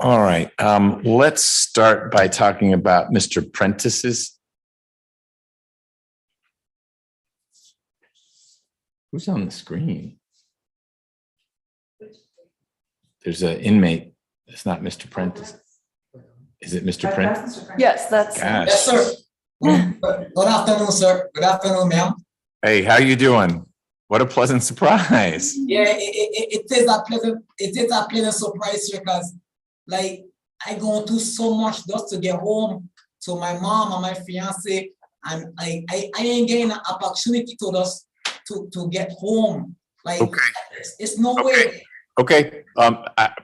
All right, let's start by talking about Mr. Prentice's. Who's on the screen? There's an inmate. It's not Mr. Prentice. Is it Mr. Prentice? Yes, that's. Gosh. Yes, sir. Good afternoon, sir. Good afternoon, ma'am. Hey, how you doing? What a pleasant surprise. Yeah, it is a pleasant surprise, sir, because like I go through so much just to get home to my mom and my fiance, and I ain't getting an opportunity to just to get home. Like Okay. it's no way. Okay, Yes,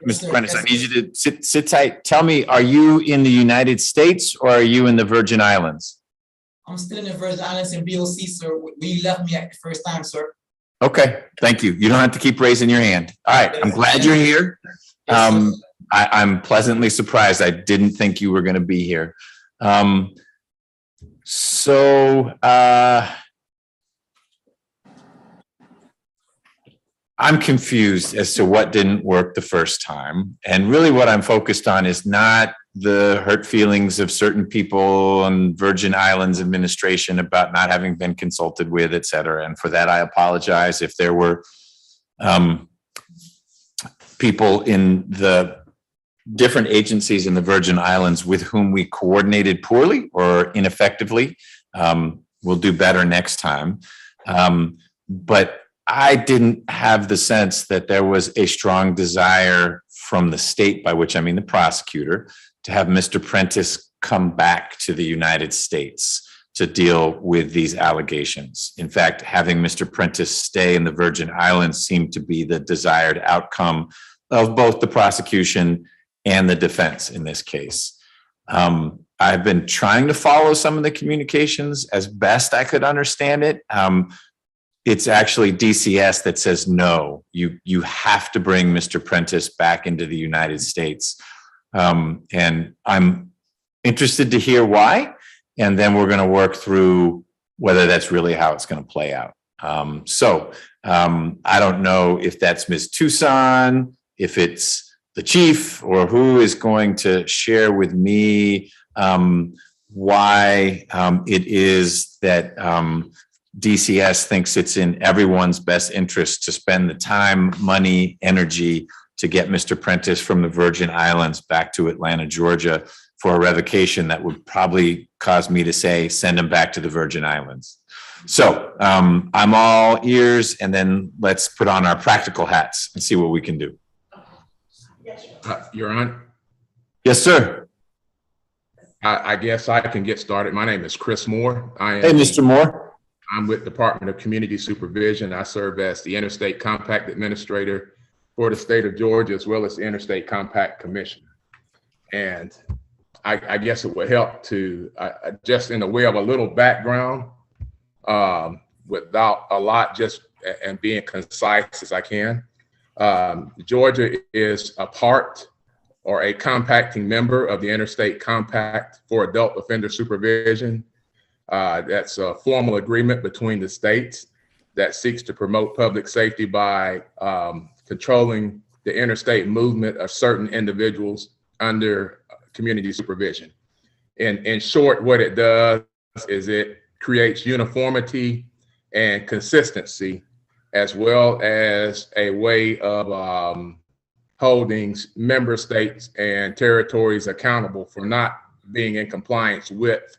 Mr. sir. Prentice, Yes, I need you to sit tight. Tell me, are you in the United States or are you in the Virgin Islands? I'm still in the Virgin Islands in BOC, sir. We left me at the first time, sir. Okay, thank you. You don't have to keep raising your hand. All right, I'm glad you're here. Yes, sir. I'm pleasantly surprised. I didn't think you were going to be here. I'm confused as to what didn't work the first time. And really what I'm focused on is not the hurt feelings of certain people on Virgin Islands administration about not having been consulted with, et cetera. And for that, I apologize if there were people in the different agencies in the Virgin Islands with whom we coordinated poorly or ineffectively. We'll do better next time. But I didn't have the sense that there was a strong desire from the state, by which I mean the prosecutor, to have Mr. Prentice come back to the United States to deal with these allegations. In fact, having Mr. Prentice stay in the Virgin Islands seemed to be the desired outcome of both the prosecution and the defense in this case. I've been trying to follow some of the communications as best I could understand it. It's actually DCS that says, no, you have to bring Mr. Prentice back into the United States. And I'm interested to hear why. And then we're going to work through whether that's really how it's going to play out. I don't know if that's Ms. Tucson, if it's the chief, or who is going to share with me why it is that DCS thinks it's in everyone's best interest to spend the time, money, energy to get Mr. Prentice from the Virgin Islands back to Atlanta, Georgia for a revocation that would probably cause me to say, send him back to the Virgin Islands. So I'm all ears, and then let's put on our practical hats and see what we can do. Your Honor? Yes, sir. I guess I can get started. My name is Chris Moore. Hey, Mr. Moore. I'm with Department of Community Supervision. I serve as the Interstate Compact Administrator for the state of Georgia, as well as the Interstate Compact Commissioner. And I guess it would help to, just in the way of a little background, without a lot, just and being concise as I can. Georgia is a part or a compacting member of the Interstate Compact for Adult Offender Supervision. That's a formal agreement between the states that seeks to promote public safety by controlling the interstate movement of certain individuals under community supervision. In short, what it does is it creates uniformity and consistency, as well as a way of holding member states and territories accountable for not being in compliance with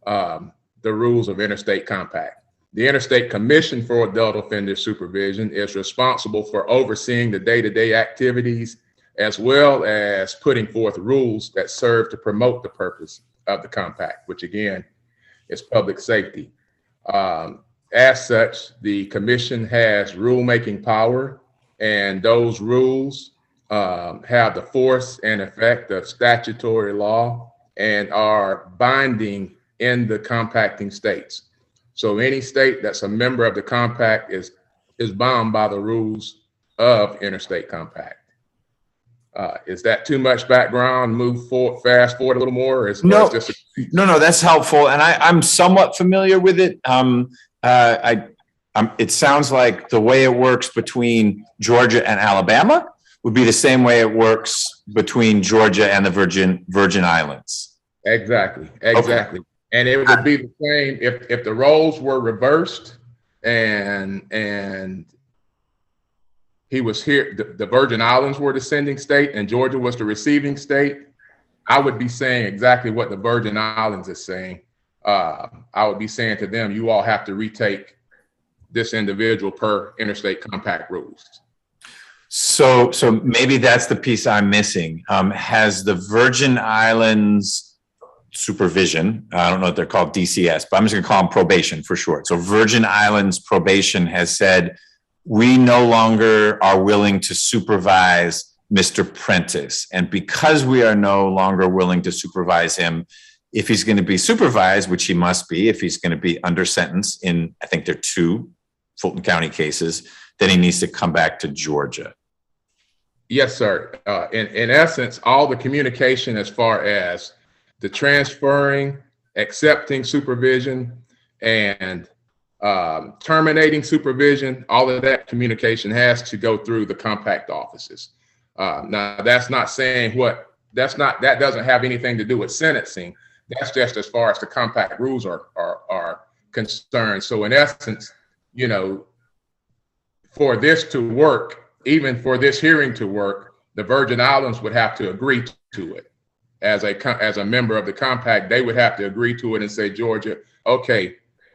the rules of Interstate Compact. The Interstate Commission for Adult Offender Supervision is responsible for overseeing the day-to-day activities, as well as putting forth rules that serve to promote the purpose of the compact, which again is public safety. as such, the commission has rulemaking power, and those rules have the force and effect of statutory law and are binding in the compacting states. So any state that's a member of the compact is bound by the rules of interstate compact. Is that too much background? Fast forward a little more? No, that's helpful. And I'm somewhat familiar with it. It sounds like the way it works between Georgia and Alabama would be the same way it works between Georgia and the Virgin Islands. Exactly. Okay. And it would be the same if the roles were reversed and he was here, the Virgin Islands were the sending state and Georgia was the receiving state. I would be saying exactly what the Virgin Islands is saying. I would be saying to them, you all have to retake this individual per interstate compact rules. So maybe that's the piece I'm missing. Has the Virgin Islands supervision, I don't know if they're called DCS, but I'm just going to call them probation for short. So Virgin Islands probation has said, we no longer are willing to supervise Mr. Prentice. And because we are no longer willing to supervise him, if he's going to be supervised, which he must be, if he's going to be under sentence in, I think there are 2 Fulton County cases, then he needs to come back to Georgia. Yes, sir. In essence, all the communication as far as the transferring, accepting supervision, and terminating supervision, all of that communication has to go through the compact offices. Now, that's not saying that doesn't have anything to do with sentencing. That's just as far as the compact rules are concerned. So in essence, for this to work, even for this hearing to work, the Virgin Islands would have to agree to it. As a member of the compact, they would have to agree to it and say, Georgia, okay,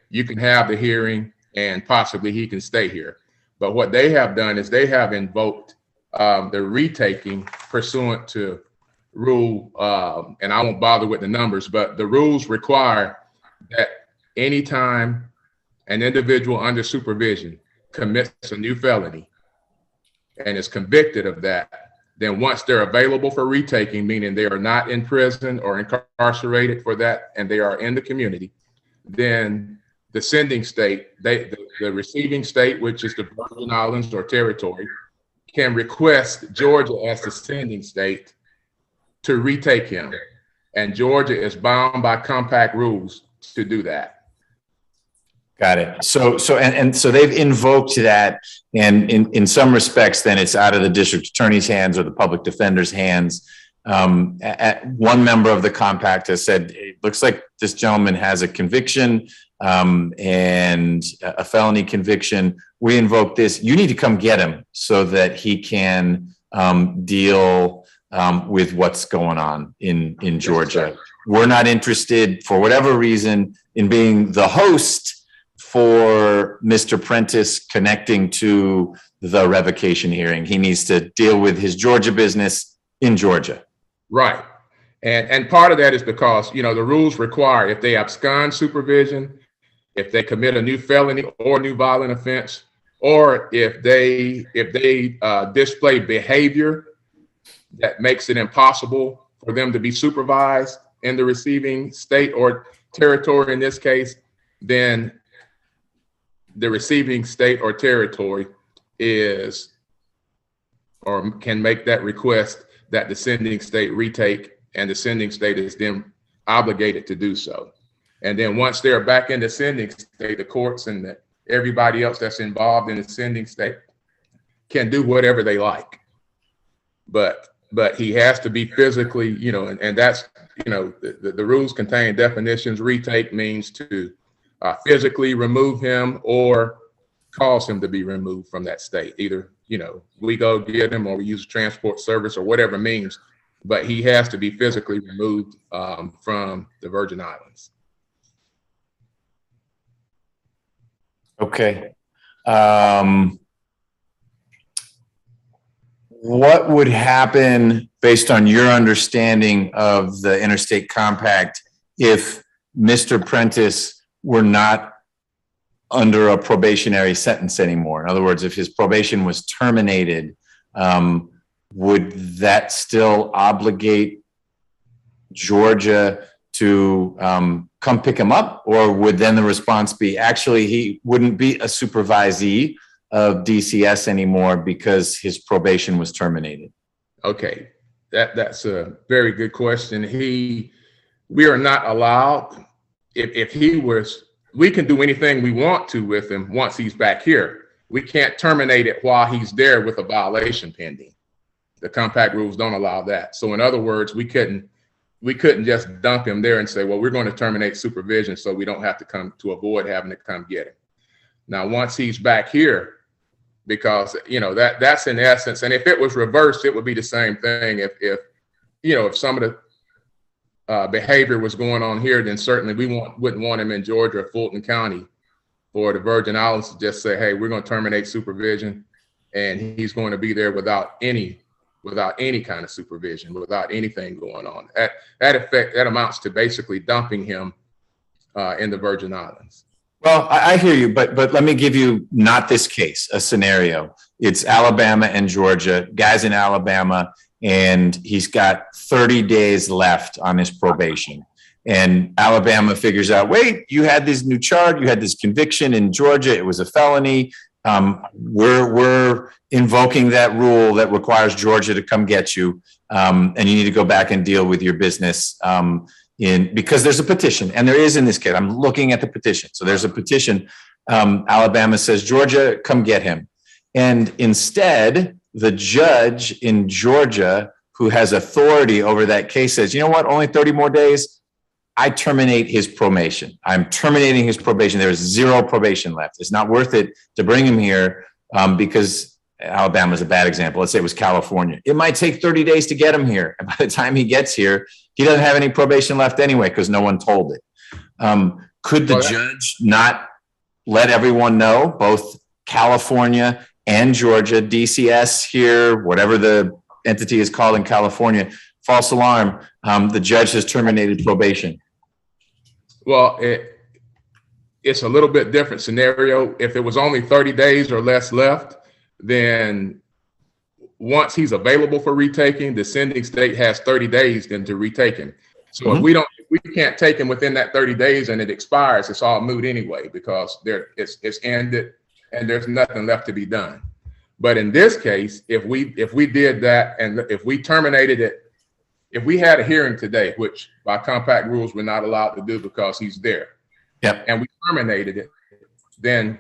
you can have the hearing and possibly he can stay here. But what they have done is they have invoked the retaking pursuant to rule, and I won't bother with the numbers, but the rules require that anytime an individual under supervision commits a new felony and is convicted of that, then once they're available for retaking, meaning they are not in prison or incarcerated for that, and they are in the community, then the sending state, the receiving state, which is the Virgin Islands or territory, can request Georgia as the sending state to retake him. And Georgia is bound by compact rules to do that. Got it. So they've invoked that, and in some respects, then it's out of the district attorney's hands or the public defender's hands. One member of the compact has said, it looks like this gentleman has a conviction and a felony conviction. We invoke this. You need to come get him so that he can deal with what's going on in Georgia. Yes, we're not interested, for whatever reason, in being the host for Mr. Prentice connecting to the revocation hearing. He needs to deal with his Georgia business in Georgia. Right. And part of that is because, the rules require if they abscond supervision, if they commit a new felony or new violent offense, or if they display behavior that makes it impossible for them to be supervised in the receiving state or territory in this case, then the receiving state or territory is or can make that request that the sending state retake, and the sending state is then obligated to do so. And then once they're back in the sending state, the courts and everybody else that's involved in the sending state can do whatever they like. But he has to be physically, and that's, the rules contain definitions. Retake means to physically remove him or cause him to be removed from that state. Either, we go get him or we use a transport service or whatever means, but he has to be physically removed from the Virgin Islands. Okay. What would happen based on your understanding of the interstate compact if Mr. Prentice were not under a probationary sentence anymore. In other words, if his probation was terminated, would that still obligate Georgia to come pick him up? Or would then the response be, actually, he wouldn't be a supervisee of DCS anymore because his probation was terminated? Okay, that's a very good question. We are not allowed, if he was, we can do anything we want to with him once he's back here. We can't terminate it while he's there with a violation pending. The compact rules don't allow that. So in other words, we couldn't just dump him there and say, well, we're going to terminate supervision so we don't have to come to avoid having to come get him. Now, once he's back here, because, you know, that's in essence, and if it was reversed, it would be the same thing. If some of the behavior was going on here, then certainly we wouldn't want him in Georgia or Fulton County for the Virgin Islands to just say, hey, we're going to terminate supervision, and he's going to be there without any kind of supervision, without anything going on. That amounts to basically dumping him in the Virgin Islands. Well, I hear you, but let me give you not this case, a scenario. It's Alabama and Georgia, guys in Alabama, and he's got 30 days left on his probation. And Alabama figures out, wait, you had this new charge, you had this conviction in Georgia, it was a felony. We're invoking that rule that requires Georgia to come get you, and you need to go back and deal with your business because there's a petition, and there is in this case. I'm looking at the petition. So there's a petition. Alabama says, Georgia, come get him. And instead, the judge in Georgia who has authority over that case says, you know what, only 30 more days. I terminate his probation. I'm terminating his probation. There's 0 probation left. It's not worth it to bring him here because Alabama is a bad example. Let's say it was California. It might take 30 days to get him here. And by the time he gets here, he doesn't have any probation left anyway because no one told it. Could the judge not let everyone know, both California and Georgia, DCS here, whatever the entity is called in California, false alarm, the judge has terminated probation? Well, it's a little bit different scenario. If it was only 30 days or less left, then once he's available for retaking, the sending state has 30 days then to retake him. So if we can't take him within that 30 days and it expires, it's all moot anyway, because it's ended and there's nothing left to be done. But in this case, if we did that and if we terminated it, if we had a hearing today, which by compact rules we're not allowed to do because he's there, and we terminated it, then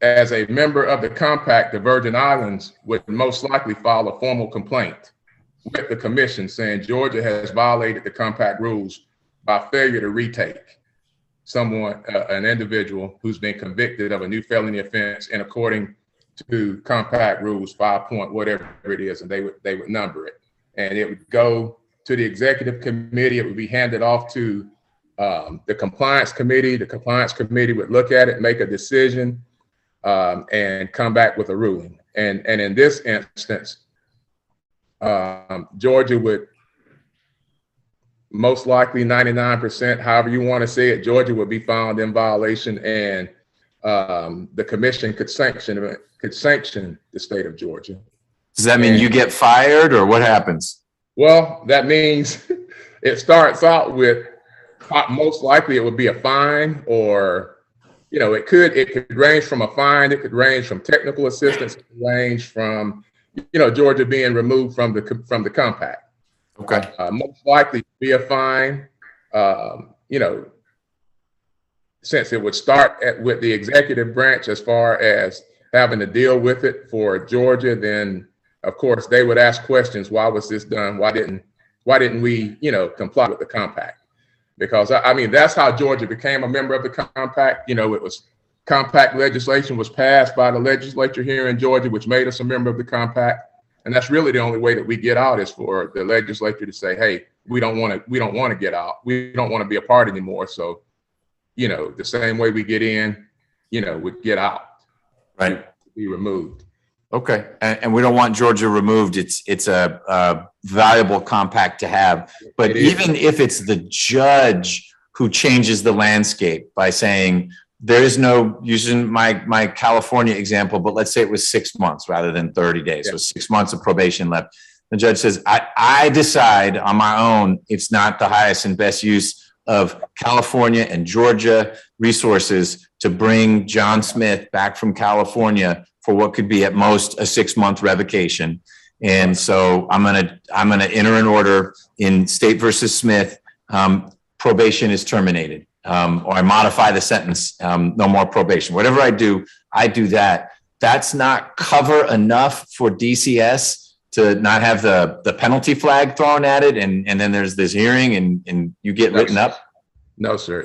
as a member of the compact, the Virgin Islands would most likely file a formal complaint with the commission saying Georgia has violated the compact rules by failure to retake someone, an individual who's been convicted of a new felony offense and according to compact rules 5 point whatever it is, and they would number it. And it would go to the executive committee. It would be handed off to the compliance committee. The compliance committee would look at it, make a decision, and come back with a ruling. And in this instance, Georgia would most likely 99%, however you want to say it, Georgia would be found in violation, and the commission could sanction the state of Georgia. Does that mean you get fired, or what happens? Well, that means it starts out with most likely it would be a fine, or it could range from a fine, it could range from technical assistance, it could range from Georgia being removed from the compact. Okay. Most likely be a fine. Since it would start with the executive branch as far as having to deal with it for Georgia, then of course they would ask questions. Why was this done? Why didn't we, comply with the compact? Because that's how Georgia became a member of the compact. It was compact legislation was passed by the legislature here in Georgia, which made us a member of the compact. And that's really the only way that we get out is for the legislature to say, hey, we don't want to get out. We don't want to be a part anymore. So, the same way we get in, we get out. Right. Be removed. Okay. And we don't want Georgia removed. It's a valuable compact to have. But even if it's the judge who changes the landscape by saying there is no, using my California example, but let's say it was 6 months rather than 30 days. So 6 months of probation left. The judge says, I decide on my own, it's not the highest and best use of California and Georgia resources to bring John Smith back from California for what could be at most a 6-month revocation. And so I'm gonna enter an order in State versus Smith, probation is terminated, or I modify the sentence, no more probation. Whatever I do that. That's not cover enough for DCS to not have the penalty flag thrown at it, and then there's this hearing and you get written up? No, sir.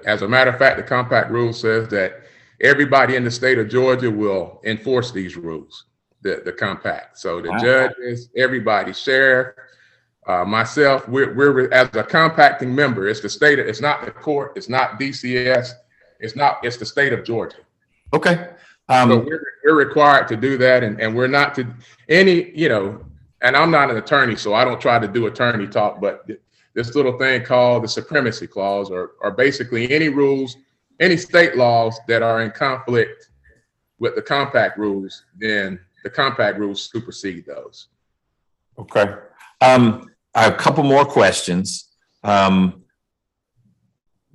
As a matter of fact, the compact rule says that everybody in the state of Georgia will enforce these rules, the compact. So the judges, everybody, sheriff, myself, we're as a compacting member. It's the state. It's not the court. It's not DCS. It's the state of Georgia. Okay. So we're required to do that, and we're not to any, and I'm not an attorney, so I don't try to do attorney talk, but this little thing called the supremacy clause, or basically any rules, any state laws that are in conflict with the compact rules, then the compact rules supersede those. Okay. I have a couple more questions. One,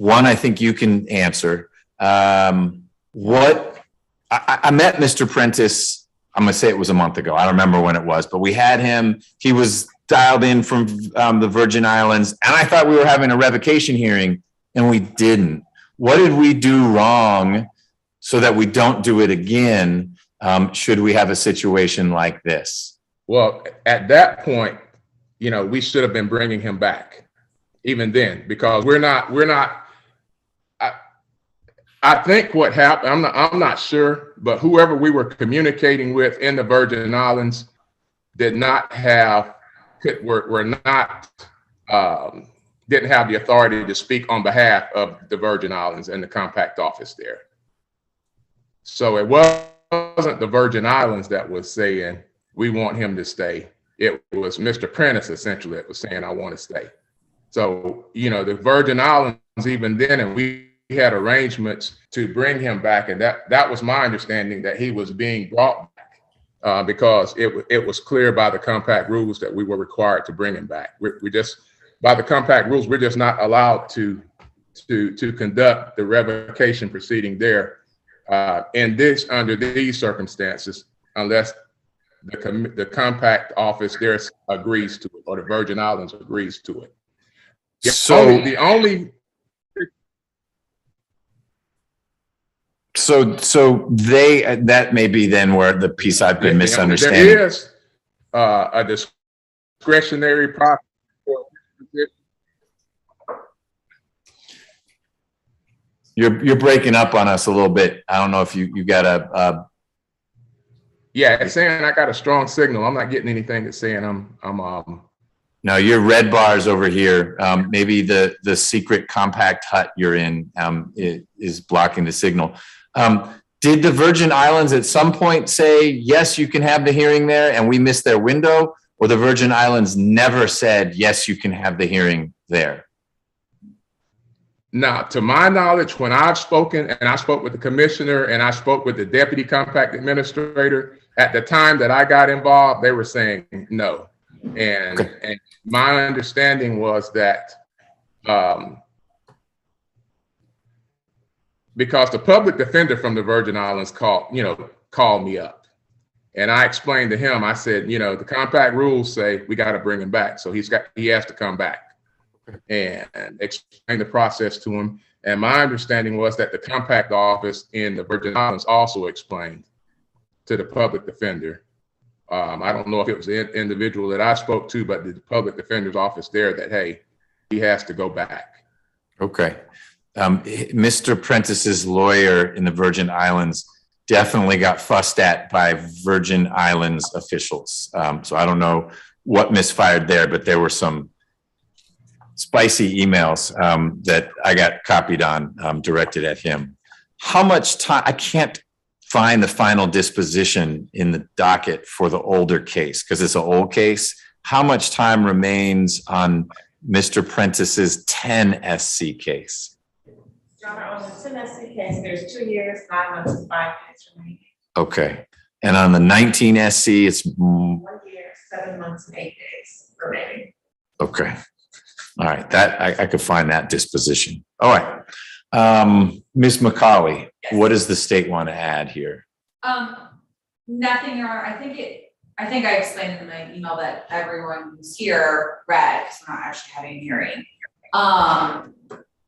I think you can answer. I met Mr. Prentice, I'm going to say it was a month ago. I don't remember when it was, but we had him. He was dialed in from the Virgin Islands, and I thought we were having a revocation hearing, and we didn't. What did we do wrong so that we don't do it again, should we have a situation like this? Well, at that point, we should have been bringing him back even then, because we're not. I think what happened, I'm not sure, but whoever we were communicating with in the Virgin Islands didn't have the authority to speak on behalf of the Virgin Islands and the compact office there. So it wasn't the Virgin Islands that was saying, we want him to stay. It was Mr. Prentice essentially that was saying, I want to stay. So, the Virgin Islands, even then, and we had arrangements to bring him back, and that was my understanding, that he was being brought back because it was clear by the compact rules that we were required to bring him back. We just, by the compact rules, we're just not allowed to conduct the revocation proceeding there under these circumstances, unless the compact office there agrees to it, or the Virgin Islands agrees to it. So that may be then where the piece I've been misunderstanding. There is a discretionary process. You're breaking up on us a little bit. I don't know if you got a. Yeah, it's saying I got a strong signal. I'm not getting anything that's saying I'm. No, your red bars over here. Maybe the secret compact hut you're in is blocking the signal. Did the Virgin Islands at some point say, yes, you can have the hearing there, and we missed their window, or the Virgin Islands never said, yes, you can have the hearing there? Now, to my knowledge, when I've spoken, and I spoke with the commissioner and I spoke with the deputy compact administrator, at the time that I got involved, they were saying no. And my understanding was that because the public defender from the Virgin Islands called me up, and I explained to him, I said, the compact rules say we got to bring him back. So he has to come back, and explain the process to him. And my understanding was that the compact office in the Virgin Islands also explained to the public defender. I don't know if it was the individual that I spoke to, but the public defender's office there, that, hey, he has to go back. Okay. Mr. Prentice's lawyer in the Virgin Islands definitely got fussed at by Virgin Islands officials. So I don't know what misfired there, but there were some spicy emails that I got copied on, directed at him. How much time? I can't find the final disposition in the docket for the older case because it's an old case. How much time remains on Mr. Prentice's 10 SC case? Your Honor, on the Tennessee case, there's 2 years, 9 months, and 5 days remaining. Okay. And on the 19 SC, it's 1 year, 7 months, and 8 days remaining. okay. All right. That I could find that disposition. All right. Ms. McCauley, Yes. what does the state want to add here? Nothing, Your Honor. I think I explained in the email that everyone who's here read, because we're not actually having a hearing.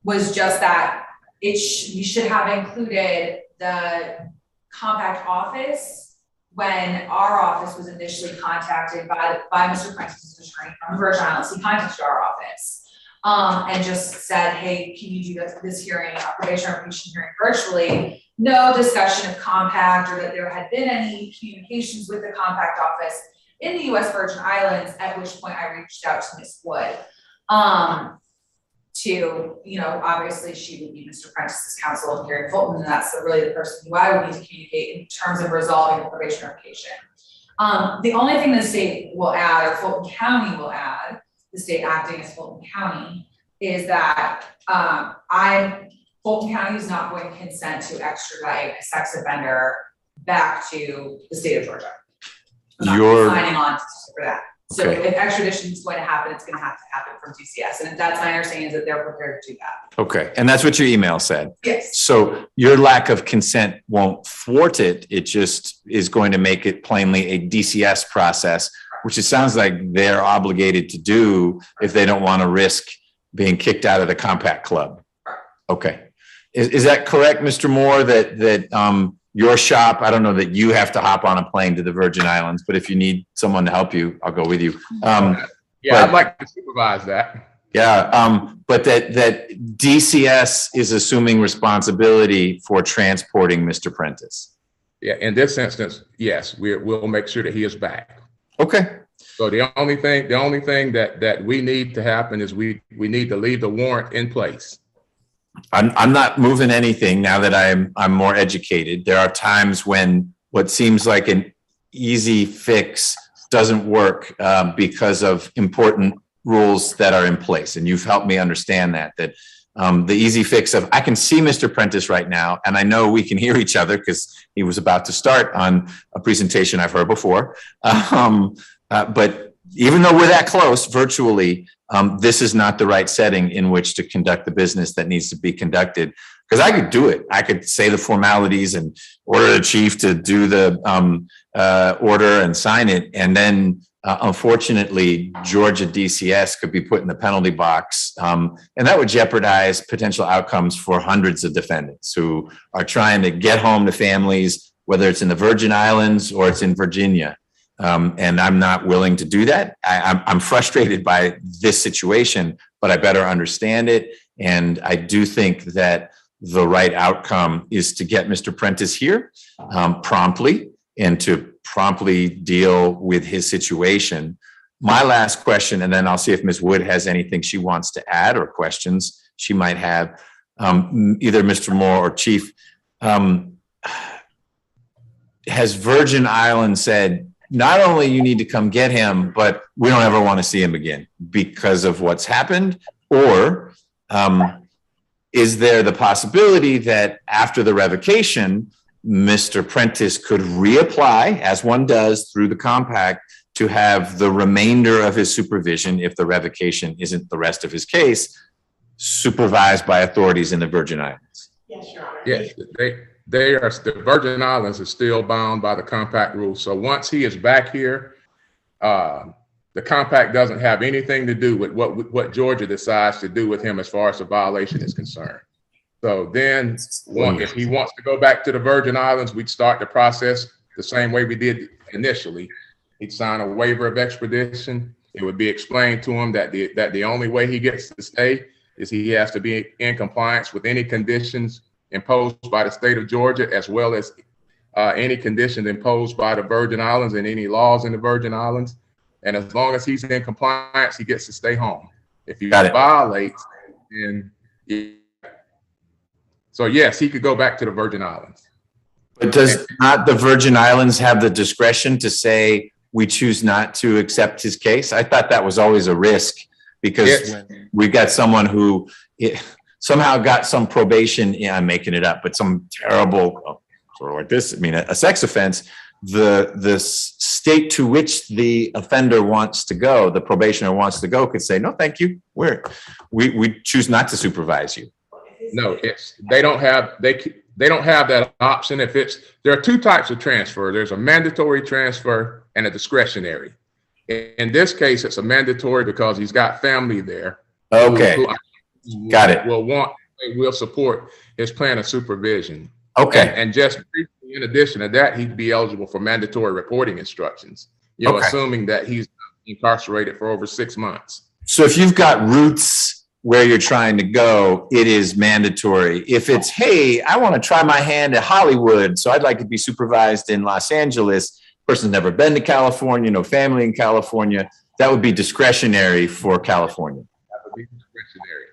Was just that we should have included the compact office when our office was initially contacted by Mr. Prentice's attorney from the Virgin Islands. He contacted our office and just said, hey, can you do this hearing, probation or revocation hearing virtually? No discussion of compact or that there had been any communications with the compact office in the U.S. Virgin Islands, at which point I reached out to Ms. Wood. To, obviously she would be Mr. Prentice's counsel here in Fulton, and that's really the person who I would need to communicate in terms of resolving the probation revocation. The only thing the state will add, or Fulton County will add, the state acting as Fulton County, is that Fulton County is not going to consent to extradite a sex offender back to the state of Georgia. I'm not signing on for that. So Okay. if extradition is going to happen, it's going to have to happen from DCS. And that's my understanding, is that they're prepared to do that. Okay. And that's what your email said. Yes. So your lack of consent won't thwart it. It just is going to make it plainly a DCS process, which it sounds like they're obligated to do if they don't want to risk being kicked out of the compact club. Okay. Is that correct, Mr. Moore, that your shop, I don't know that you have to hop on a plane to the Virgin Islands, but if you need someone to help you, I'll go with you. Yeah, but- I'd like to supervise that. Yeah, but that DCS is assuming responsibility for transporting Mr. Prentice. Yeah, in this instance, yes, we'll make sure that he is back. Okay. So the only thing that we need to happen is we need to leave the warrant in place. I'm not moving anything now that I'm more educated. There are times when what seems like an easy fix doesn't work because of important rules that are in place. And you've helped me understand that the easy fix of I can see Mr. Prentice right now, and I know we can hear each other because he was about to start on a presentation I've heard before. But even though we're that close virtually, this is not the right setting in which to conduct the business that needs to be conducted. Because I could do it. I could say the formalities and order the chief to do the order and sign it. And then, unfortunately, Georgia DCS could be put in the penalty box. And that would jeopardize potential outcomes for hundreds of defendants who are trying to get home to families, whether it's in the Virgin Islands or it's in Virginia. And I'm not willing to do that. I'm frustrated by this situation, but I better understand it. And I do think that the right outcome is to get Mr. Prentice here promptly and to promptly deal with his situation. My last question, and then I'll see if Ms. Wood has anything she wants to add or questions she might have. Either Mr. Moore or Chief, has Virgin Islands said, not only you need to come get him, but we don't ever want to see him again because of what's happened? Or is there the possibility that after the revocation, Mr. Prentice could reapply, as one does through the compact, to have the remainder of his supervision, if the revocation isn't the rest of his case, supervised by authorities in the Virgin Islands? Yes, Your Honor. Yes, the Virgin Islands is still bound by the compact rules. So once he is back here, the compact doesn't have anything to do with what Georgia decides to do with him as far as the violation is concerned. So then if he wants to go back to the Virgin Islands, we'd start the process the same way we did initially. He'd sign a waiver of extradition. It would be explained to him that the only way he gets to stay is he has to be in compliance with any conditions imposed by the state of Georgia, as well as any conditions imposed by the Virgin Islands and any laws in the Virgin Islands. And as long as he's in compliance, he gets to stay home. If he violates, then so yes, he could go back to the Virgin Islands. But does not the Virgin Islands have the discretion to say, we choose not to accept his case? I thought that was always a risk because when we've got someone who somehow got some probation, yeah, I'm making it up, but some terrible, sort of like this, I mean, a sex offense, the state to which the offender wants to go, the probationer wants to go, could say, no, thank you. We choose not to supervise you. No, they don't have that option. There are two types of transfer. There's a mandatory transfer and a discretionary. In this case, it's a mandatory because he's got family there. Okay. Got it. Will support his plan of supervision. Okay. And just briefly, in addition to that, he'd be eligible for mandatory reporting instructions, assuming that he's incarcerated for over 6 months. So if you've got roots where you're trying to go, it is mandatory. If it's, hey, I want to try my hand at Hollywood, so I'd like to be supervised in Los Angeles, person's never been to California, no family in California, that would be discretionary for California. That would be discretionary.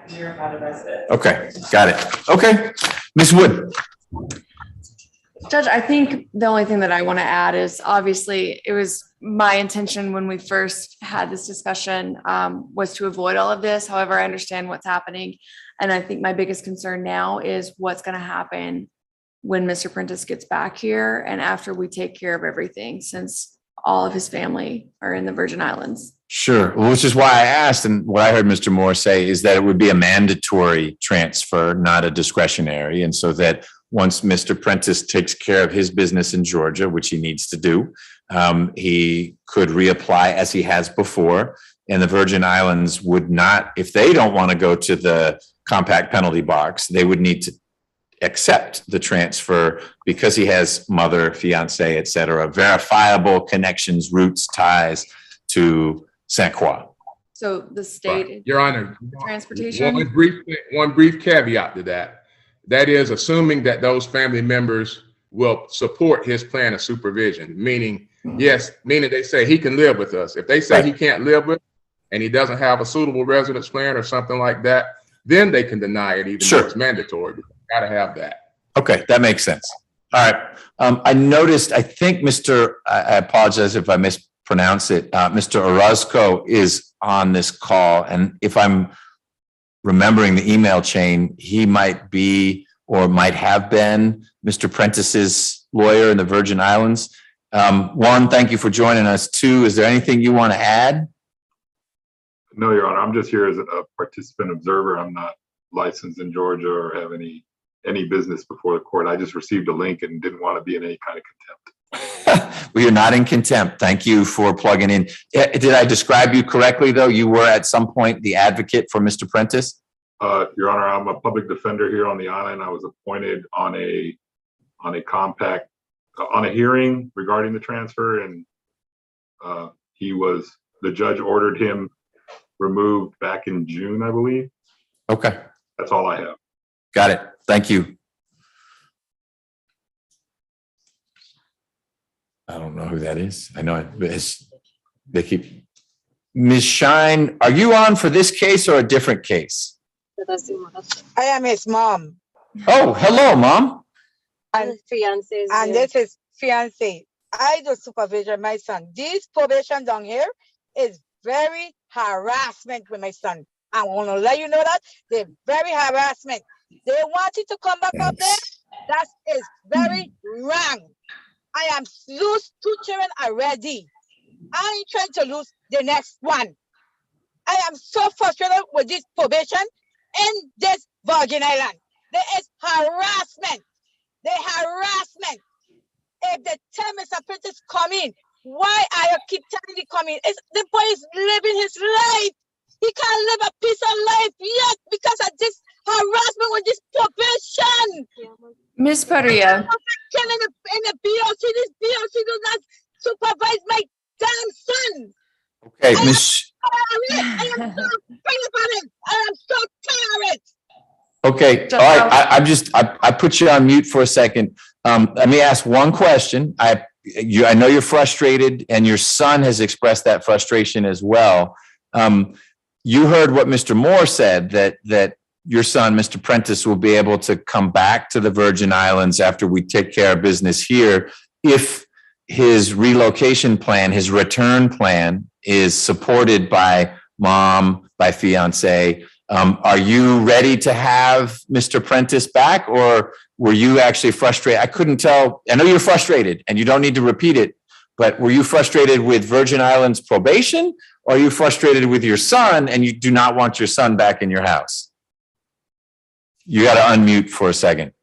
You're not a resident. Okay, got it. Okay, Ms. Wood. Judge, I think the only thing that I want to add is obviously it was my intention when we first had this discussion was to avoid all of this. However, I understand what's happening. And I think my biggest concern now is what's going to happen when Mr. Prentice gets back here and after we take care of everything, since all of his family are in the Virgin Islands. Sure, well, which is why I asked, and what I heard Mr. Moore say is that it would be a mandatory transfer, not a discretionary. And so that once Mr. Prentice takes care of his business in Georgia, which he needs to do, he could reapply as he has before. And the Virgin Islands would not, if they don't want to go to the compact penalty box, they would need to accept the transfer because he has mother, fiance, et cetera, verifiable connections, roots, ties to St. Croix. So the state, Your Honor, transportation. One brief caveat to that. That is assuming that those family members will support his plan of supervision, meaning they say he can live with us. If they say he can't live with and he doesn't have a suitable residence plan or something like that, then they can deny it even though it's mandatory. Got to have that. Okay, that makes sense. All right. I noticed, I think I apologize if I mispronounce it. Mr. Orozco is on this call. And if I'm remembering the email chain, he might be or might have been Mr. Prentice's lawyer in the Virgin Islands. One, thank you for joining us. Two, is there anything you want to add? No, Your Honor, I'm just here as a participant observer. I'm not licensed in Georgia or have any business before the court. I just received a link and didn't want to be in any kind of contempt. Well, you're not in contempt. Thank you for plugging in. Did I describe you correctly, though? You were at some point the advocate for Mr. Prentice? Your Honor, I'm a public defender here on the island. I was appointed on a hearing regarding the transfer, and the judge ordered him removed back in June, I believe. Okay. That's all I have. Got it. Thank you. I don't know who that is. I know they keep. Ms. Shine, are you on for this case or a different case? I am his mom. Oh, hello, Mom. And this is fiance. I do supervision my son. This probation down here is very harassment with my son. I want to let you know that they're very harassment. They want you to come back up there. That is very wrong. I am lose 2 children already. I ain't trying to lose the next one. I am so frustrated with this probation in this Virgin Island. There is harassment. The harassment. If the term is apprentice come in, why I keep telling you come in? The boy is living his life. He can't live a piece of life yet because of this harassment with this probation. Miss Padilla. Killing in the BOC. This BOC does not supervise my damn son. Okay, Miss. I am so afraid about it. I am so tired. Okay, all right. I put you on mute for a second. Let me ask one question. I know you're frustrated, and your son has expressed that frustration as well. You heard what Mr. Moore said, that your son, Mr. Prentice, will be able to come back to the Virgin Islands after we take care of business here if his relocation plan, his return plan, is supported by mom, by fiance, Are you ready to have Mr. Prentice back, or were you actually frustrated? I couldn't tell. I know you're frustrated and you don't need to repeat it, but were you frustrated with Virgin Islands probation, or are you frustrated with your son and you do not want your son back in your house? You got to unmute for a second.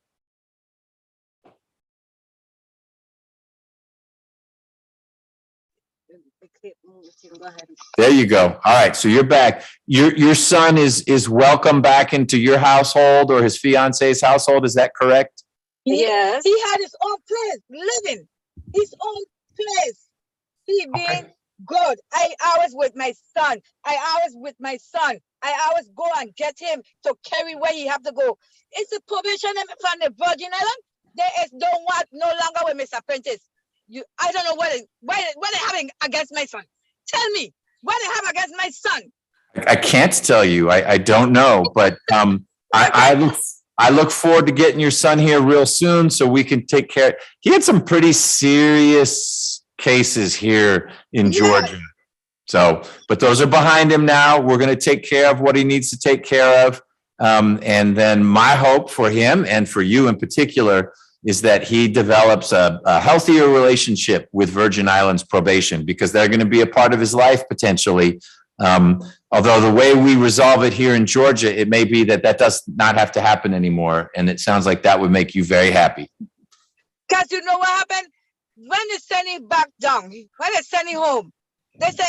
There you go. All right. So you're back. Your son is welcome back into your household or his fiance's household. Is that correct? Yes. He had his own place, living his own place. He being good. I always with my son. I always go and get him to carry where he have to go. It's a probation from the Virgin Island. There is no longer with Mr. Prentice. I don't know what they having against my son. Tell me what they have against my son. I can't tell you. I don't know, but I look forward to getting your son here real soon so we can take care. He had some pretty serious cases here in Georgia. So, but those are behind him now. We're going to take care of what he needs to take care of. And then my hope for him and for you in particular is that he develops a healthier relationship with Virgin Islands probation, because they're going to be a part of his life potentially. Although the way we resolve it here in Georgia, it may be that does not have to happen anymore. And it sounds like that would make you very happy. Because you know what happened? When they send him back down, when they send him home, they say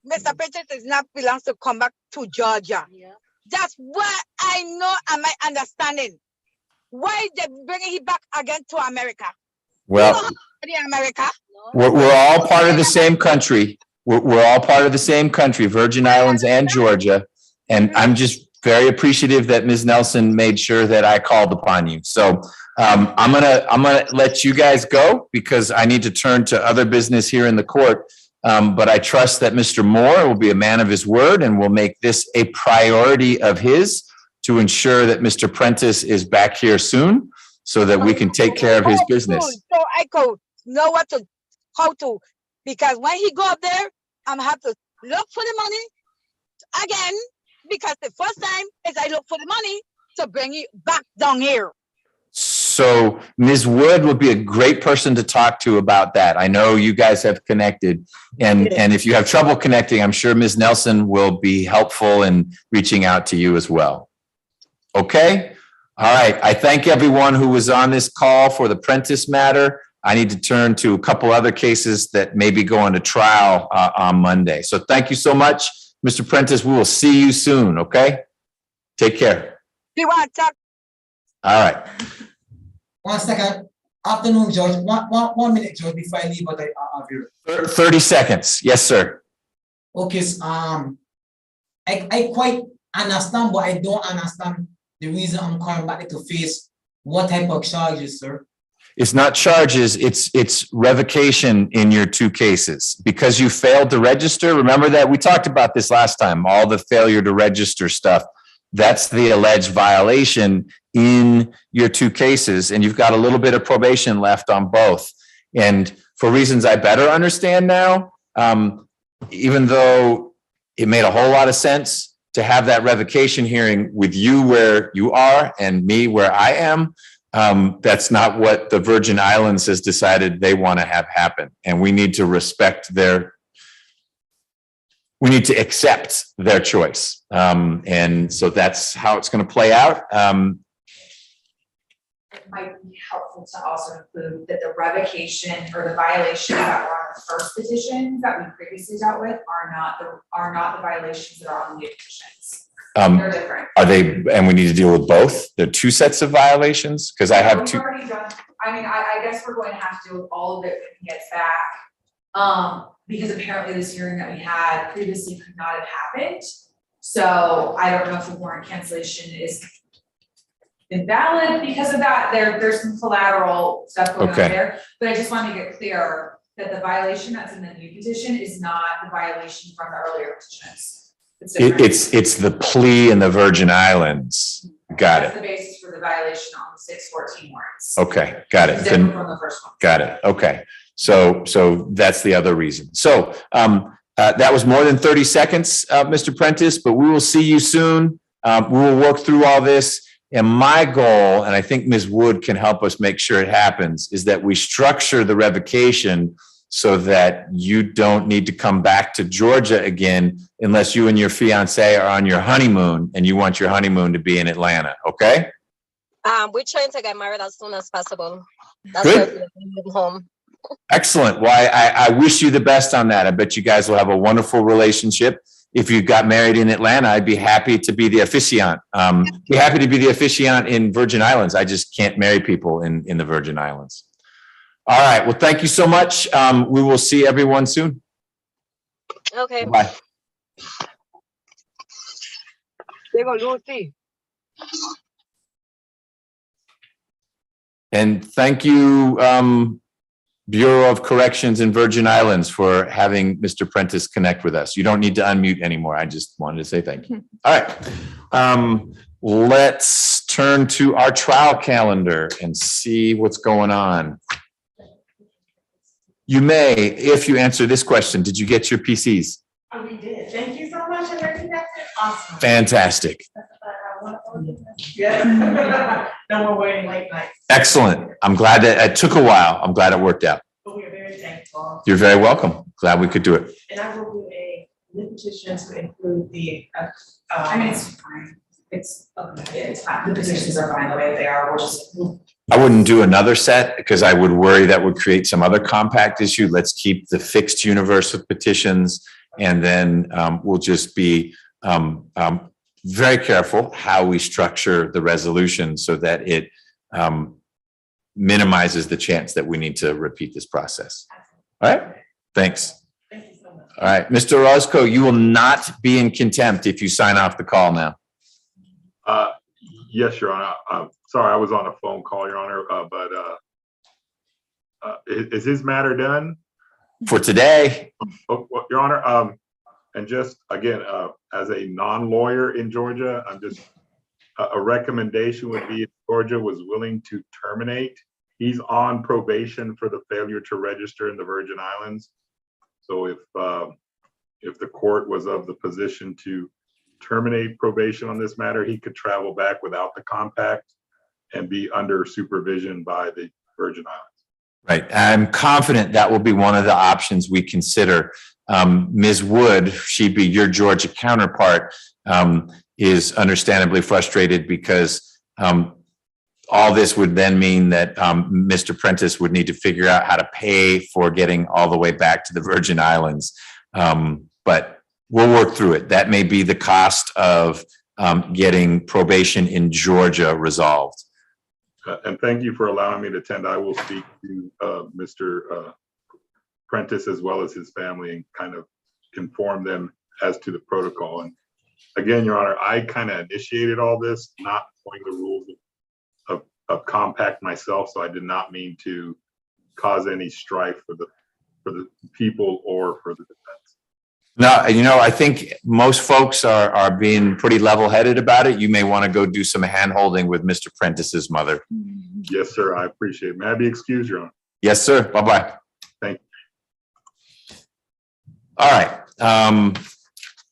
Mr. Prentice is not belongs to come back to Georgia. Yeah. That's what I know and my understanding. Why they bringing him back again to America? Well, America. We're all part of the same country. We're all part of the same country, Virgin Islands and Georgia. And I'm just very appreciative that Ms. Nelson made sure that I called upon you. So I'm gonna let you guys go because I need to turn to other business here in the court. But I trust that Mr. Moore will be a man of his word and will make this a priority of his to ensure that Mr. Prentice is back here soon so that we can take care of his business. So I could know how to, because when he go up there, I'm have to look for the money again, because the first time is I look for the money to bring it back down here. So Ms. Wood would be a great person to talk to about that. I know you guys have connected, and if you have trouble connecting, I'm sure Ms. Nelson will be helpful in reaching out to you as well. Okay. All right. I thank everyone who was on this call for the Prentice matter. I need to turn to a couple other cases that may be going to trial on Monday. So thank you so much, Mr. Prentice. We will see you soon. Okay. Take care. You want to talk? All right. 1 second. Afternoon, Judge. One minute, Judge, before I leave. But I'll be 30 seconds. Yes, sir. Okay. So, I quite understand, but I don't understand the reason I'm coming back to face what type of charges, sir. It's not charges, it's revocation in your two cases. Because you failed to register, remember that we talked about this last time, all the failure to register stuff. That's the alleged violation in your two cases, and you've got a little bit of probation left on both. And for reasons I better understand now, even though it made a whole lot of sense to have that revocation hearing with you where you are and me where I am, that's not what the Virgin Islands has decided they want to have happen. And we need to respect we need to accept their choice. And so that's how it's going to play out. It might be helpful to also include that the revocation or the violations that were on the first petition that we previously dealt with are not the violations that are on the new petitions. They're different. Are they, and we need to deal with both? There are two sets of violations? Because I have two. We've already done, I guess we're going to have to deal with all of it when he gets back. Because apparently this hearing that we had previously could not have happened. So I don't know if the warrant cancellation is invalid because of that. There's some collateral stuff going on there, but I just want to make it clear that the violation that's in the new petition is not the violation from the earlier petitions. It's the plea in the Virgin Islands. Got That's it. the basis for the violation on the 614 warrants. Okay, got it. Different from the first one. Got it. Okay. So that's the other reason. So that was more than 30 seconds, Mr. Prentice, but we will see you soon. We will work through all this. And my goal, and I think Ms. Wood can help us make sure it happens, is that we structure the revocation so that you don't need to come back to Georgia again unless you and your fiance are on your honeymoon and you want your honeymoon to be in Atlanta, okay? We're trying to get married as soon as possible. That's Good. why we're moving home. Excellent. Well, I wish you the best on that. I bet you guys will have a wonderful relationship. If you got married in Atlanta, I'd be happy to be the officiant. Be happy to be the officiant in Virgin Islands. I just can't marry people in the Virgin Islands. All right. Well, thank you so much. We will see everyone soon. Okay. Bye. They go Lucy. And thank you, Bureau of Corrections in Virgin Islands, for having Mr. Prentice connect with us. You don't need to unmute anymore. I just wanted to say thank you. All right. Let's turn to our trial calendar and see what's going on. You may, if you answer this question, did you get your PCs? Oh, we did. Thank you so much. Awesome. Fantastic. Yeah. No more waiting late nights. Excellent. I'm glad that it took a while. I'm glad it worked out. But we are very thankful. You're very welcome. Glad we could do it. And I will do a new petition to include the, I mean, it's fine. It's fine. The positions are fine the way they are. We'll just. I wouldn't do another set because I would worry that would create some other compact issue. Let's keep the fixed universe of petitions, and then we'll just be very careful how we structure the resolution so that it minimizes the chance that we need to repeat this process. All right, thanks. thank you so much. All right, Mr. Orozco, you will not be in contempt if you sign off the call now. Yes, Your Honor. Sorry, I was on a phone call, Your Honor, is his matter done? For today. Oh, well, Your Honor, and just again, as a non-lawyer in Georgia, I'm just, a recommendation would be if Georgia was willing to terminate. He's on probation for the failure to register in the Virgin Islands. So if the court was of the position to terminate probation on this matter, he could travel back without the compact and be under supervision by the Virgin Islands. Right. I'm confident that will be one of the options we consider. Ms. Wood, she'd be your Georgia counterpart, is understandably frustrated because all this would then mean that Mr. Prentice would need to figure out how to pay for getting all the way back to the Virgin Islands. But we'll work through it. That may be the cost of getting probation in Georgia resolved. And thank you for allowing me to attend. I will speak to Mr. Prentice as well as his family and kind of inform them as to the protocol. And again, Your Honor, I kind of initiated all this, not knowing the rules of compact myself, so I did not mean to cause any strife for the people or for the defense. No, you know, I think most folks are being pretty level-headed about it. You may want to go do some hand-holding with Mr. Prentice's mother. Yes, sir. I appreciate it. May I be excused, Your Honor? Yes, sir. Bye-bye. Thank you. All right.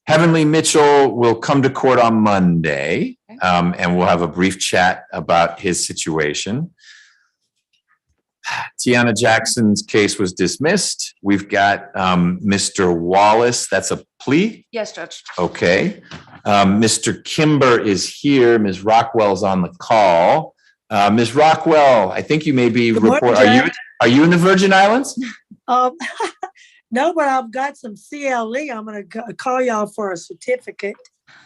Heavenly Mitchell will come to court on Monday, and we'll have a brief chat about his situation. Tiana Jackson's case was dismissed. We've got Mr. Wallace. That's a plea? Yes, Judge. Okay. Mr. Kimber is here. Ms. Rockwell's on the call. Ms. Rockwell, I think you may be are you in the Virgin Islands? No, but I've got some CLE. I'm going to call y'all for a certificate.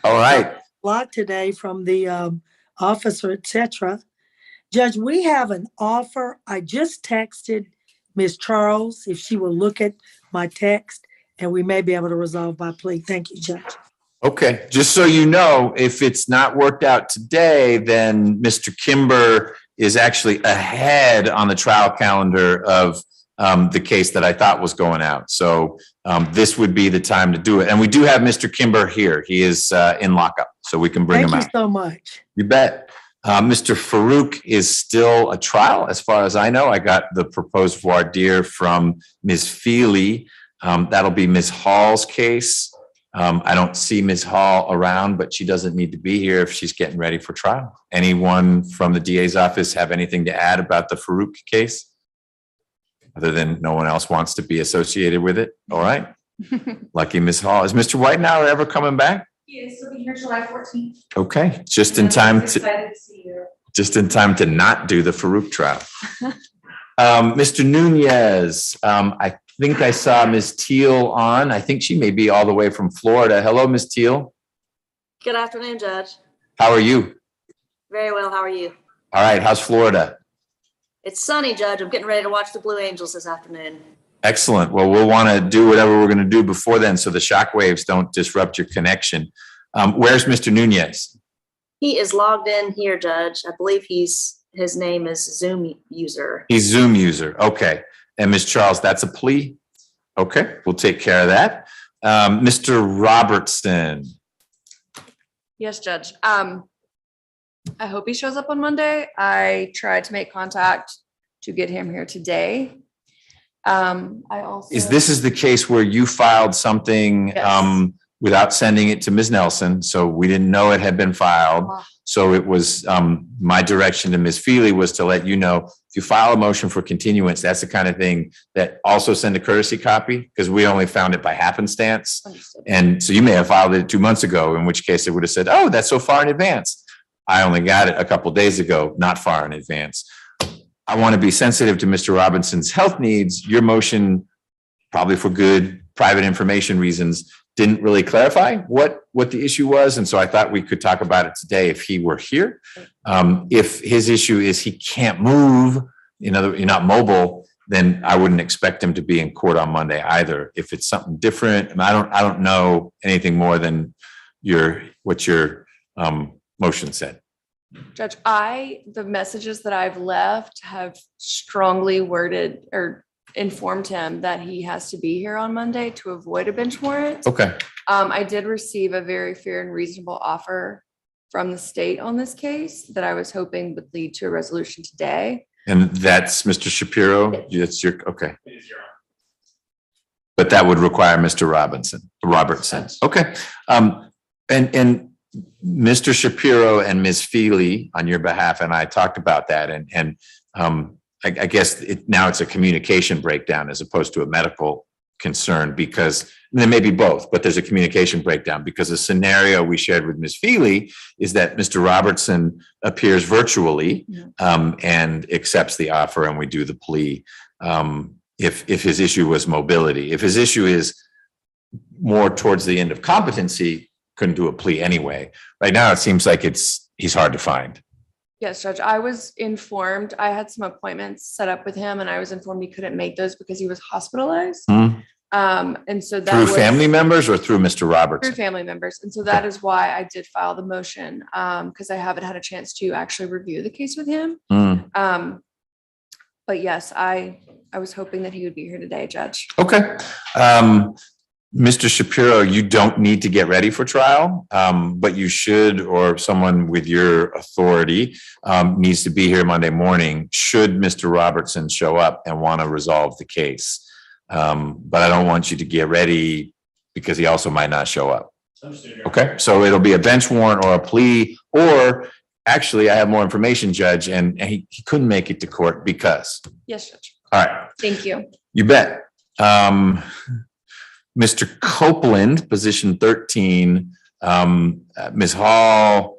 All right. Lot today from the officer, etc. Judge, we have an offer. I just texted Ms. Charles if she will look at my text, and we may be able to resolve by plea. Thank you, Judge. Okay. Just so you know, if it's not worked out today, then Mr. Kimber is actually ahead on the trial calendar of the case that I thought was going out. So this would be the time to do it. And we do have Mr. Kimber here. He is in lockup, so we can bring him out. Thank you so much. You bet. Mr. Farouk is still a trial, as far as I know. I got the proposed voir dire from Ms. Feely. That'll be Ms. Hall's case. I don't see Ms. Hall around, but she doesn't need to be here if she's getting ready for trial. Anyone from the DA's office have anything to add about the Farouk case? Other than no one else wants to be associated with it? All right. Lucky Ms. Hall. Is Mr. Whitenauer ever coming back? He is, he'll be here July 14th. Okay, just in time to, Excited to see you. just in time to not do the Farouk trial. Mr. Nunez, I think I saw Ms. Teal on. I think she may be all the way from Florida. Hello, Ms. Teal. Good afternoon, Judge. How are you? Very well. How are you? All right, how's Florida? It's sunny, Judge. I'm getting ready to watch the Blue Angels this afternoon. Excellent. Well, we'll want to do whatever we're going to do before then so the shock waves don't disrupt your connection. Where's Mr. Nunez? He is logged in here, Judge. I believe his name is Zoom user. He's Zoom user. Okay. And Ms. Charles, that's a plea? Okay, we'll take care of that. Mr. Robertson. Yes, Judge. I hope he shows up on Monday. I tried to make contact to get him here today. This is the case where you filed something Yes. Without sending it to Ms. Nelson, so we didn't know it had been filed. So it was my direction to Ms. Feely was to let you know, if you file a motion for continuance, that's the kind of thing that also send a courtesy copy, because we only found it by happenstance. Understood. And so you may have filed it 2 months ago, in which case it would have said, oh, that's so far in advance. I only got it a couple of days ago, not far in advance. I want to be sensitive to Mr. Robinson's health needs. Your motion, probably for good private information reasons, didn't really clarify what the issue was. And so I thought we could talk about it today if he were here. If his issue is he can't move, you're not mobile, then I wouldn't expect him to be in court on Monday either. If it's something different, and I don't know anything more than what your motion said. Judge, the messages that I've left have strongly worded or informed him that he has to be here on Monday to avoid a bench warrant. Okay. I did receive a very fair and reasonable offer from the state on this case that I was hoping would lead to a resolution today. And that's Mr. Shapiro? That's okay. But that would require Mr. Robertson. Okay. And Mr. Shapiro and Ms. Feely on your behalf and I talked about that. And I guess now it's a communication breakdown as opposed to a medical concern, because there may be both, but there's a communication breakdown because the scenario we shared with Ms. Feely is that Mr. Robertson appears virtually and accepts the offer and we do the plea. If his issue was mobility, if his issue is more towards the end of competency, couldn't do a plea anyway. Right now, it seems like he's hard to find. Yes, Judge, I was informed, I had some appointments set up with him and I was informed he couldn't make those because he was hospitalized. And so that Through was family members or through Mr. Robertson? through family members. And so that is why I did file the motion, because I haven't had a chance to actually review the case with him. But yes, I was hoping that he would be here today, Judge. Okay. Mr. Shapiro, you don't need to get ready for trial, but you should, or someone with your authority needs to be here Monday morning should Mr. Robertson show up and want to resolve the case. But I don't want you to get ready because he also might not show up. Okay, so it'll be a bench warrant or a plea, or actually I have more information, Judge, and he couldn't make it to court because. Yes, Judge. All right. Thank you. You bet. Mr. Copeland, position 13, Ms. Hall,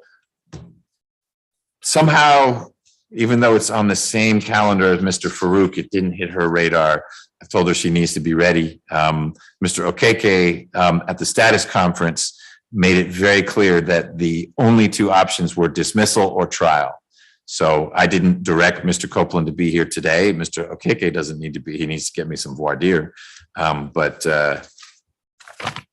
somehow, even though it's on the same calendar as Mr. Farouk, it didn't hit her radar. I told her she needs to be ready. Mr. Okeke at the status conference made it very clear that the only two options were dismissal or trial. So I didn't direct Mr. Copeland to be here today. Mr. Okeke doesn't need to be, he needs to get me some voir dire. But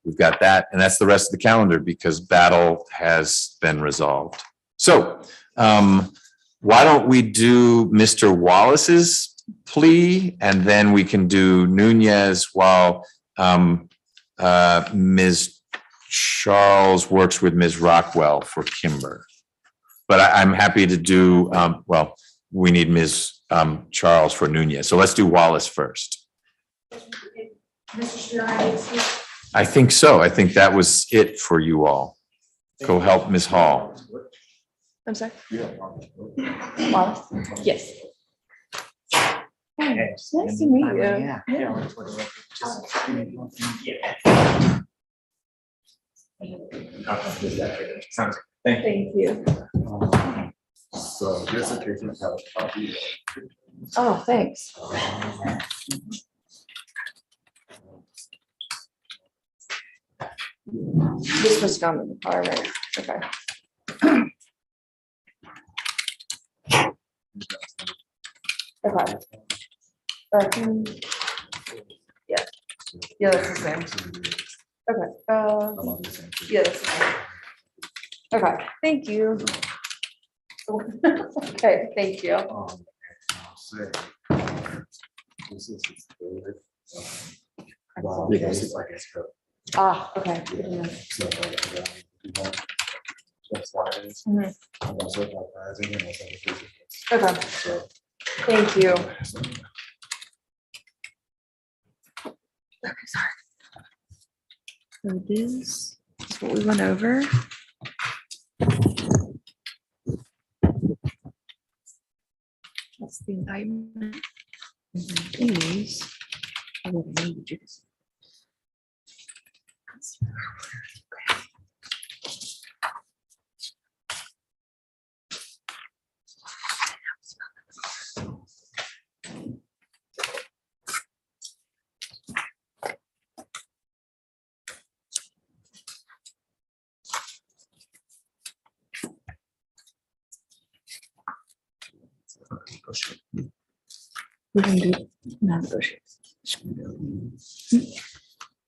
we've got that, and that's the rest of the calendar because battle has been resolved. So why don't we do Mr. Wallace's plea, and then we can do Nunez while Ms. Charles works with Ms. Rockwell for Kimber. But I'm happy to do, well, we need Ms. Charles for Nunez. So let's do Wallace first. Mr. Shapiro, I need to speak. I think so. I think that was it for you all. Go help Ms. Hall. I'm sorry. Wallace? Yes. Hey, nice to meet you. Yeah. Thank you. So just in case you have a copy. Oh, thanks. This was gone in the car, right? Okay. Okay. Yeah. Yeah, that's the same. Okay. Yeah, that's the same. Okay, thank you. Okay, thank you. Ah, okay. Mhm. Okay, thank you. Okay, sorry. So this is what we went over. That's the indictment. And then these are what I need you to see. We can do non-negotiable.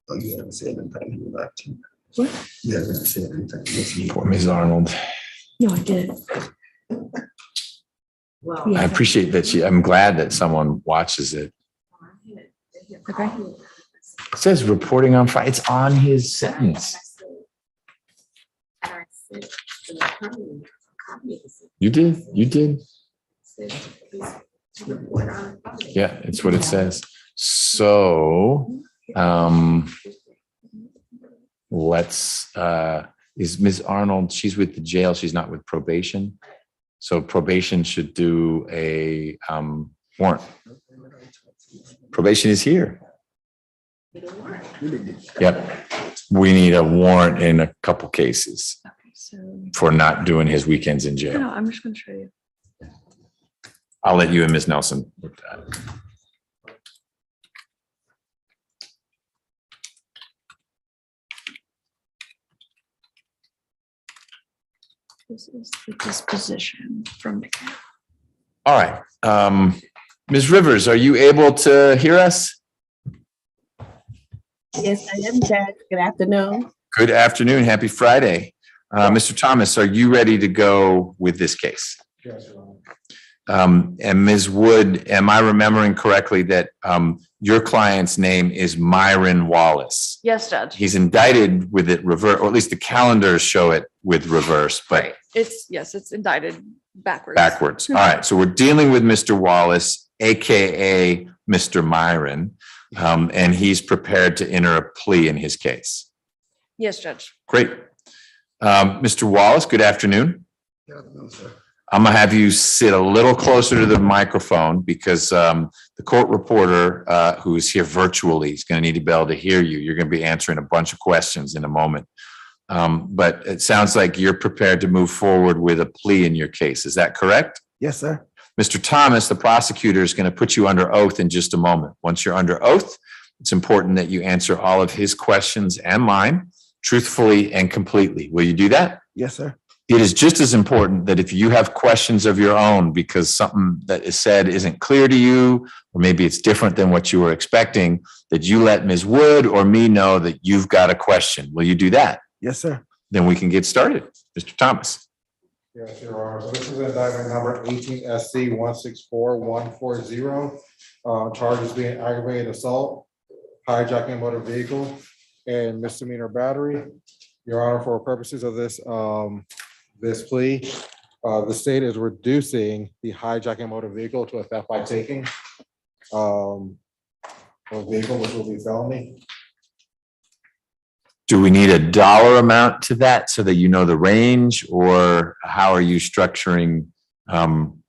Oh, you haven't said anything about it. What? You haven't said anything. Poor Ms. Arnold. No, I did. I appreciate that I'm glad that someone watches it. Okay. It says reporting on file. It's on his sentence. You did. You did. Yeah, it's what it says. So, let's, is Ms. Arnold, she's with the jail. She's not with probation. So probation should do a, warrant. Probation is here. Yep. We need a warrant in a couple cases So, for not doing his weekends in jail. no, I'm just gonna show you. I'll let you and Ms. Nelson look at it. This is the disposition from the county. All right. Ms. Rivers, are you able to hear us? Yes, I am, Judge. Good afternoon. Good afternoon. Happy Friday. Mr. Thomas, are you ready to go with this case? Yes. And Ms. Wood, am I remembering correctly that your client's name is Myron Wallace? Yes, Judge. He's indicted with it reverse, or at least the calendars show it with reverse, but It's, yes, it's indicted backwards. backwards. All right. So we're dealing with Mr. Wallace, AKA Mr. Myron, and he's prepared to enter a plea in his case. Yes, Judge. Great. Mr. Wallace, good afternoon. Good afternoon, sir. I'm gonna have you sit a little closer to the microphone because the court reporter who is here virtually is gonna need to be able to hear you. You're gonna be answering a bunch of questions in a moment. But it sounds like you're prepared to move forward with a plea in your case. Is that correct? Yes, sir. Mr. Thomas, the prosecutor, is going to put you under oath in just a moment. Once you're under oath, it's important that you answer all of his questions and mine truthfully and completely. Will you do that? Yes, sir. It is just as important that if you have questions of your own because something that is said isn't clear to you, or maybe it's different than what you were expecting, that you let Ms. Wood or me know that you've got a question. Will you do that? Yes, sir. Then we can get started. Mr. Thomas. Yes, Your Honor. So this is indictment number 18 SC 164140. Charges being aggravated assault, hijacking motor vehicle, and misdemeanor battery. Your Honor, for purposes of this this plea, the state is reducing the hijacking motor vehicle to a theft by taking a vehicle, which will be felony. Do we need a dollar amount to that so that you know the range, or how are you structuring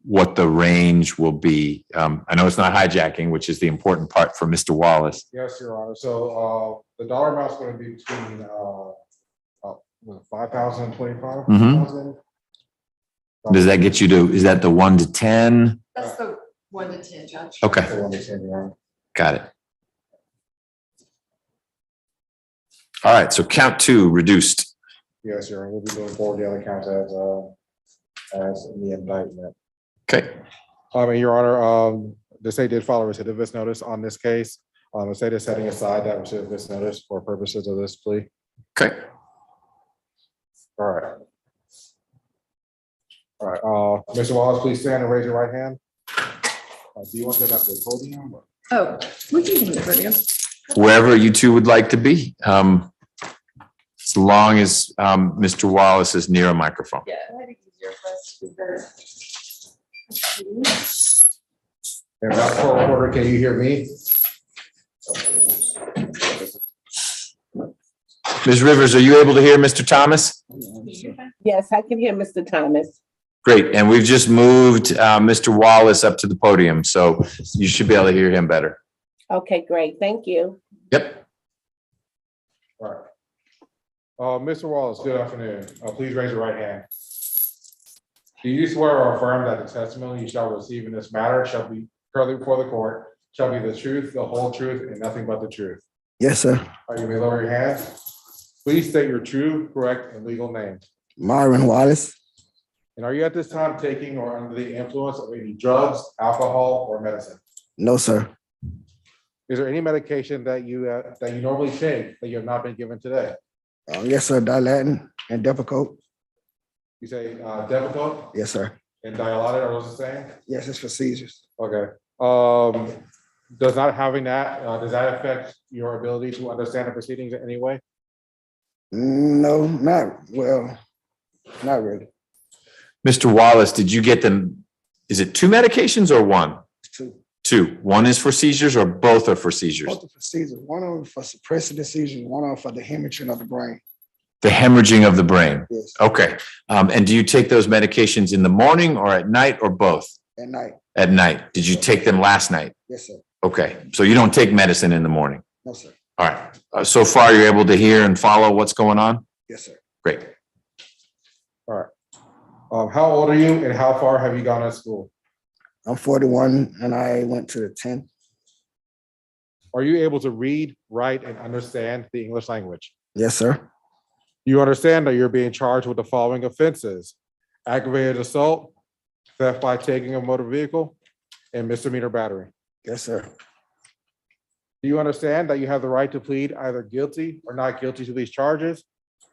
what the range will be? I know it's not hijacking, which is the important part for Mr. Wallace. Yes, Your Honor. So the dollar amount is going to be between 5,000 and 25,000. Does that get you to, is that the 1 to 10? That's the 1 to 10, Judge. Okay, That's the one that's in there. got it. All right, so count 2 reduced. Yes, Your Honor. We'll be doing forward the other counts as in the indictment. Okay, And Your Honor, the state did file a recidivist notice on this case. The state is setting aside that recidivist notice for purposes of this plea. okay. All right. All right, Mr. Wallace, please stand and raise your right hand. Do you want them at the podium? Or? Oh, we can do the video. Wherever you two would like to be, as long as Mr. Wallace is near a microphone. Yeah, I think it's easier for us to be better. And that's for recorder, can you hear me? Ms. Rivers, are you able to hear Mr. Thomas? Yes, I can hear Mr. Thomas. Great, and we've just moved Mr. Wallace up to the podium, so you should be able to hear him better. Okay, great. Thank you. Yep. All right. Mr. Wallace, good afternoon. Please raise your right hand. Do you swear or affirm that the testimony you shall receive in this matter shall be currently before the court, shall be the truth, the whole truth, and nothing but the truth? Yes, sir. All right, you may lower your hands. Please state your true, correct, and legal name. Myron Wallace. And are you at this time taking or under the influence of any drugs, alcohol, or medicine? No, sir. Is there any medication that you normally take that you have not been given today? Yes, sir. Dilatin and Depakote. You say Depakote Yes, sir. and Dilaudid, are those the same? Yes, it's for seizures. Okay. Does not having that, does that affect your ability to understand the proceedings in any way? No, not really. Mr. Wallace, did you get them? Is it 2 medications or 1? 2. 2. 1 is for seizures or both are for seizures? Both are for seizures. One of them for suppressing the seizure, one of them for the hemorrhaging of the brain. The hemorrhaging of the brain. Yes. Okay. And do you take those medications in the morning or at night or both? At night. At night. Did you take them last night? Yes, sir. Okay. So you don't take medicine in the morning? No, sir. All right. So far, you're able to hear and follow what's going on? Yes, sir. Great. All right. How old are you and how far have you gone to school? I'm 41 and I went to the 10th. Are you able to read, write, and understand the English language? Yes, sir. You understand that you're being charged with the following offenses: aggravated assault, theft by taking a motor vehicle, and misdemeanor battery. Yes, sir. Do you understand that you have the right to plead either guilty or not guilty to these charges?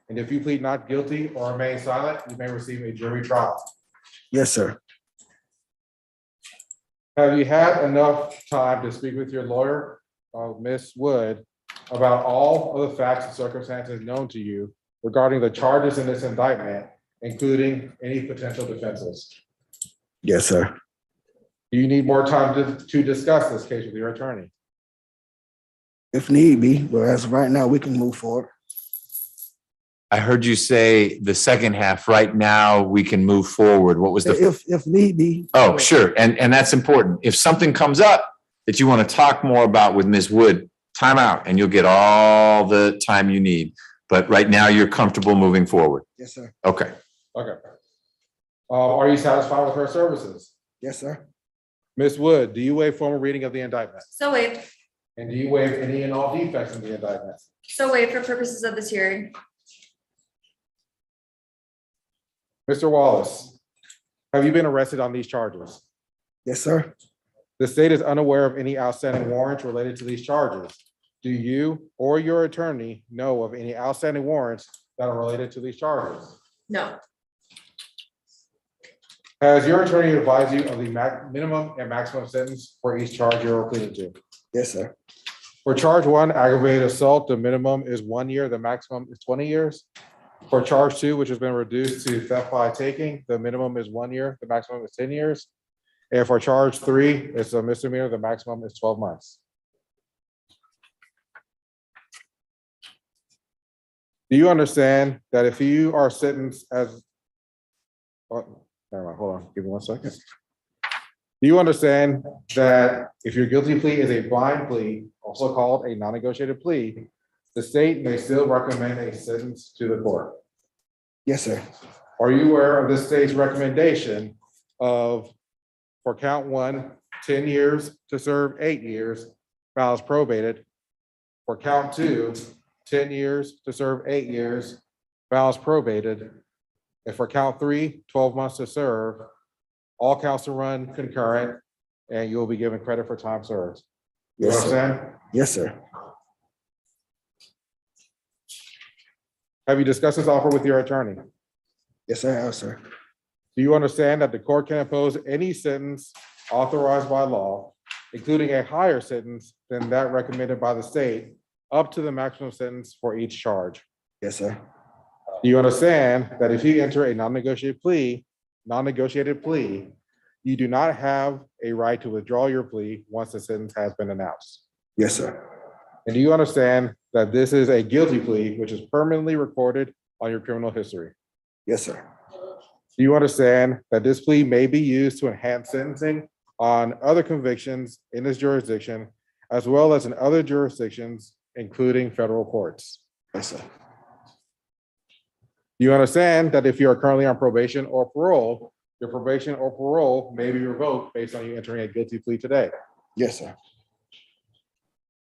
And if you plead not guilty or remain silent, you may receive a jury trial. Yes, sir. Have you had enough time to speak with your lawyer, Ms. Wood, about all of the facts and circumstances known to you regarding the charges in this indictment, including any potential defenses? Yes, sir. Do you need more time to discuss this case with your attorney? If need be, but as of right now, we can move forward. I heard you say the second half, right now, we can move forward. What was the? If need be. Oh, sure. And that's important. If something comes up that you want to talk more about with Ms. Wood, time out and you'll get all the time you need. But right now you're comfortable moving forward. Yes, sir. Okay. Okay. Are you satisfied with her services? Yes, sir. Ms. Wood, do you waive formal reading of the indictment? So waived. And do you waive any and all defects in the indictment? So waived for purposes of this hearing. Mr. Wallace, have you been arrested on these charges? Yes, sir. The state is unaware of any outstanding warrants related to these charges. Do you or your attorney know of any outstanding warrants that are related to these charges? No. Has your attorney advised you of the minimum and maximum sentence for each charge you're pleading to? Yes, sir. For charge 1, aggravated assault, the minimum is 1 year, the maximum is 20 years. For charge 2, which has been reduced to theft by taking, the minimum is 1 year, the maximum is 10 years. And for charge 3, it's a misdemeanor, the maximum is 12 months. Do you understand that if you are sentenced as, oh, never mind, hold on, give me 1 second. Do you understand that if your guilty plea is a blind plea, also called a non-negotiated plea, the state may still recommend a sentence to the court? Yes, sir. Are you aware of the state's recommendation of, for count 1, 10 years to serve 8 years, foul as probated? For count 2, 10 years to serve 8 years, foul as probated. And for count 3, 12 months to serve, all counts to run concurrent, and you will be given credit for time served. You Yes, sir. understand? Yes, sir. Have you discussed this offer with your attorney? Yes, I have, sir. Do you understand that the court can impose any sentence authorized by law, including a higher sentence than that recommended by the state, up to the maximum sentence for each charge? Yes, sir. Do you understand that if you enter a non-negotiated plea, you do not have a right to withdraw your plea once the sentence has been announced? Yes, sir. And do you understand that this is a guilty plea, which is permanently recorded on your criminal history? Yes, sir. Do you understand that this plea may be used to enhance sentencing on other convictions in this jurisdiction, as well as in other jurisdictions, including federal courts? Yes, sir. Do you understand that if you are currently on probation or parole, your probation or parole may be revoked based on you entering a guilty plea today? Yes, sir.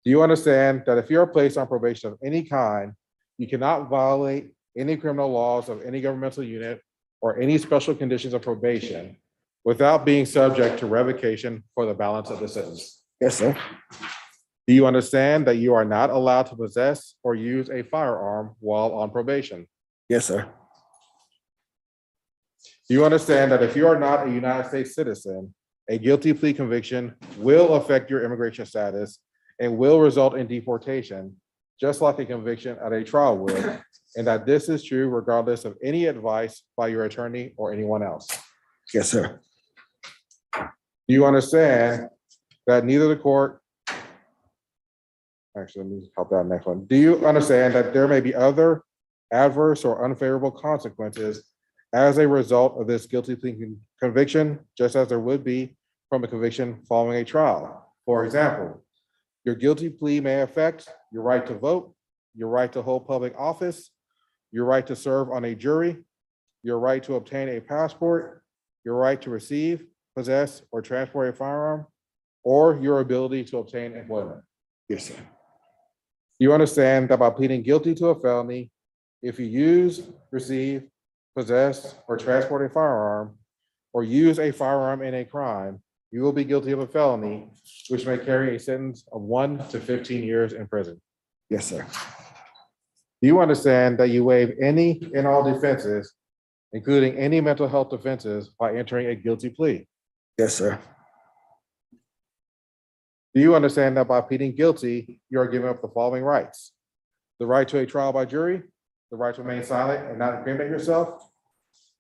Do you understand that if you are placed on probation of any kind, you cannot violate any criminal laws of any governmental unit or any special conditions of probation without being subject to revocation for the balance of the sentence? Yes, sir. Do you understand that you are not allowed to possess or use a firearm while on probation? Yes, sir. Do you understand that if you are not a United States citizen, a guilty plea conviction will affect your immigration status and will result in deportation, just like a conviction at a trial would, and that this is true regardless of any advice by your attorney or anyone else? Yes, sir. Do you understand that neither the court, actually, let me help that next one. Do you understand that there may be other adverse or unfavorable consequences as a result of this guilty plea conviction, just as there would be from a conviction following a trial? For example, your guilty plea may affect your right to vote, your right to hold public office, your right to serve on a jury, your right to obtain a passport, your right to receive, possess, or transport a firearm, or your ability to obtain employment. Yes, sir. You understand that by pleading guilty to a felony, if you use, receive, possess, or transport a firearm, or use a firearm in a crime, you will be guilty of a felony, which may carry a sentence of 1 to 15 years in prison. Yes, sir. Do you understand that you waive any and all defenses, including any mental health defenses, by entering a guilty plea? Yes, sir. Do you understand that by pleading guilty, you are giving up the following rights: the right to a trial by jury, the right to remain silent and not incriminate yourself,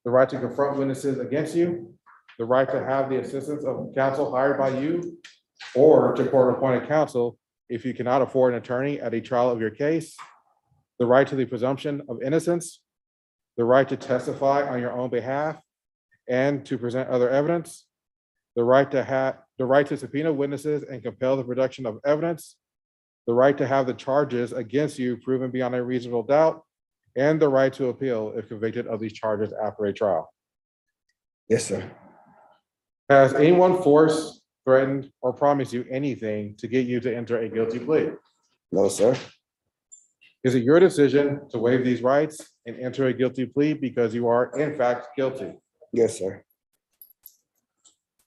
the right to confront witnesses against you, the right to have the assistance of counsel hired by you or to court-appointed counsel if you cannot afford an attorney at a trial of your case, the right to the presumption of innocence, the right to testify on your own behalf and to present other evidence, the right to subpoena witnesses and compel the production of evidence, the right to have the charges against you proven beyond a reasonable doubt, and the right to appeal if convicted of these charges after a trial. Yes, sir. Has anyone forced, threatened, or promised you anything to get you to enter a guilty plea? No, sir. Is it your decision to waive these rights and enter a guilty plea because you are in fact guilty? Yes, sir.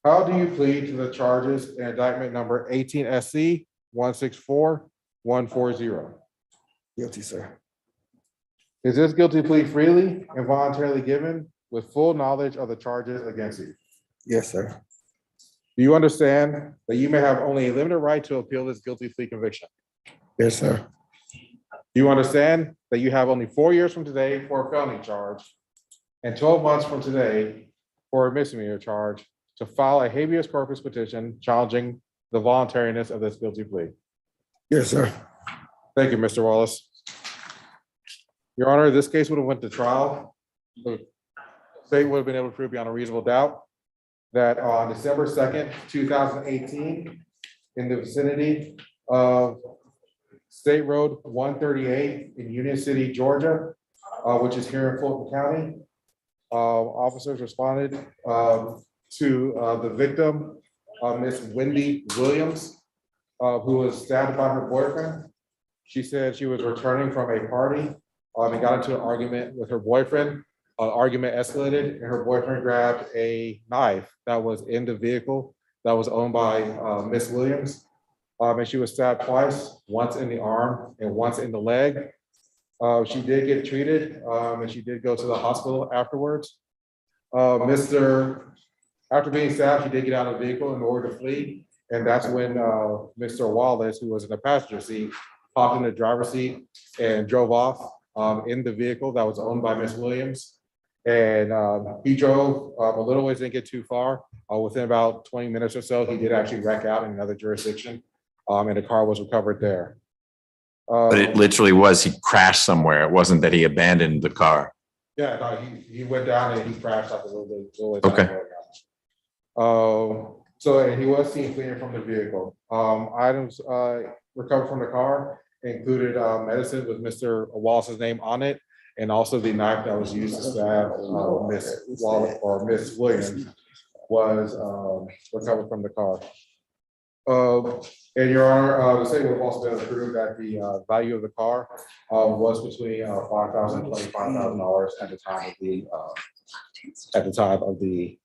How do you plead to the charges in indictment number 18 SC 164140? Guilty, sir. Is this guilty plea freely and voluntarily given with full knowledge of the charges against you? Yes, sir. Do you understand that you may have only a limited right to appeal this guilty plea conviction? Yes, sir. Do you understand that you have only 4 years from today for a felony charge and 12 months from today for a misdemeanor charge to file a habeas corpus petition challenging the voluntariness of this guilty plea? Yes, sir. Thank you, Mr. Wallace. Your Honor, this case would have went to trial. The state would have been able to prove beyond a reasonable doubt that on December 2nd, 2018, in the vicinity of State Road 138 in Union City, Georgia, which is here in Fulton County, officers responded to the victim, Miss Wendy Williams, who was stabbed by her boyfriend. She said she was returning from a party and got into an argument with her boyfriend. Argument escalated and her boyfriend grabbed a knife that was in the vehicle that was owned by Miss Williams. And she was stabbed twice, once in the arm and once in the leg. She did get treated and she did go to the hospital afterwards. After being stabbed, she did get out of the vehicle in order to flee. And that's when Mr. Wallace, who was in the passenger seat, hopped in the driver's seat and drove off in the vehicle that was owned by Miss Williams. And he drove a little ways, didn't get too far. Within about 20 minutes or so, he did actually wreck out in another jurisdiction, and the car was recovered there. But it literally was, he crashed somewhere. It wasn't that he abandoned the car. Yeah, no, he went down and he crashed out a little bit. Okay. So and he was seen fleeing from the vehicle. Items recovered from the car included medicine with Mr. Wallace's name on it, and also the knife that was used to stab Miss Wallace or Miss Williams was recovered from the car. And Your Honor, the state would have also been approved that the value of the car was between $5,000 and $25,000 at the time of the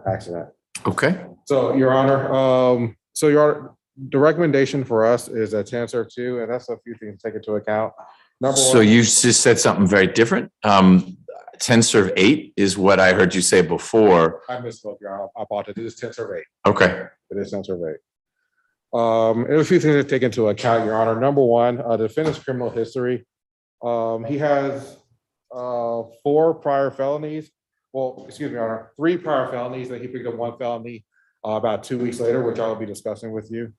accident. Okay. So Your Honor, the recommendation for us is a 10-2, and that's a few things to take into account. Number one. So you just said something very different. 10-8 is what I heard you say before. I misspoke, Your Honor. I apologize. It is 10-8. Okay. It is 10-8. And a few things to take into account, Your Honor. Number one, the defendant's criminal history. He has 4 prior felonies. Well, excuse me, Your Honor, 3 prior felonies that he picked up 1 felony about 2 weeks later, which I will be discussing with you.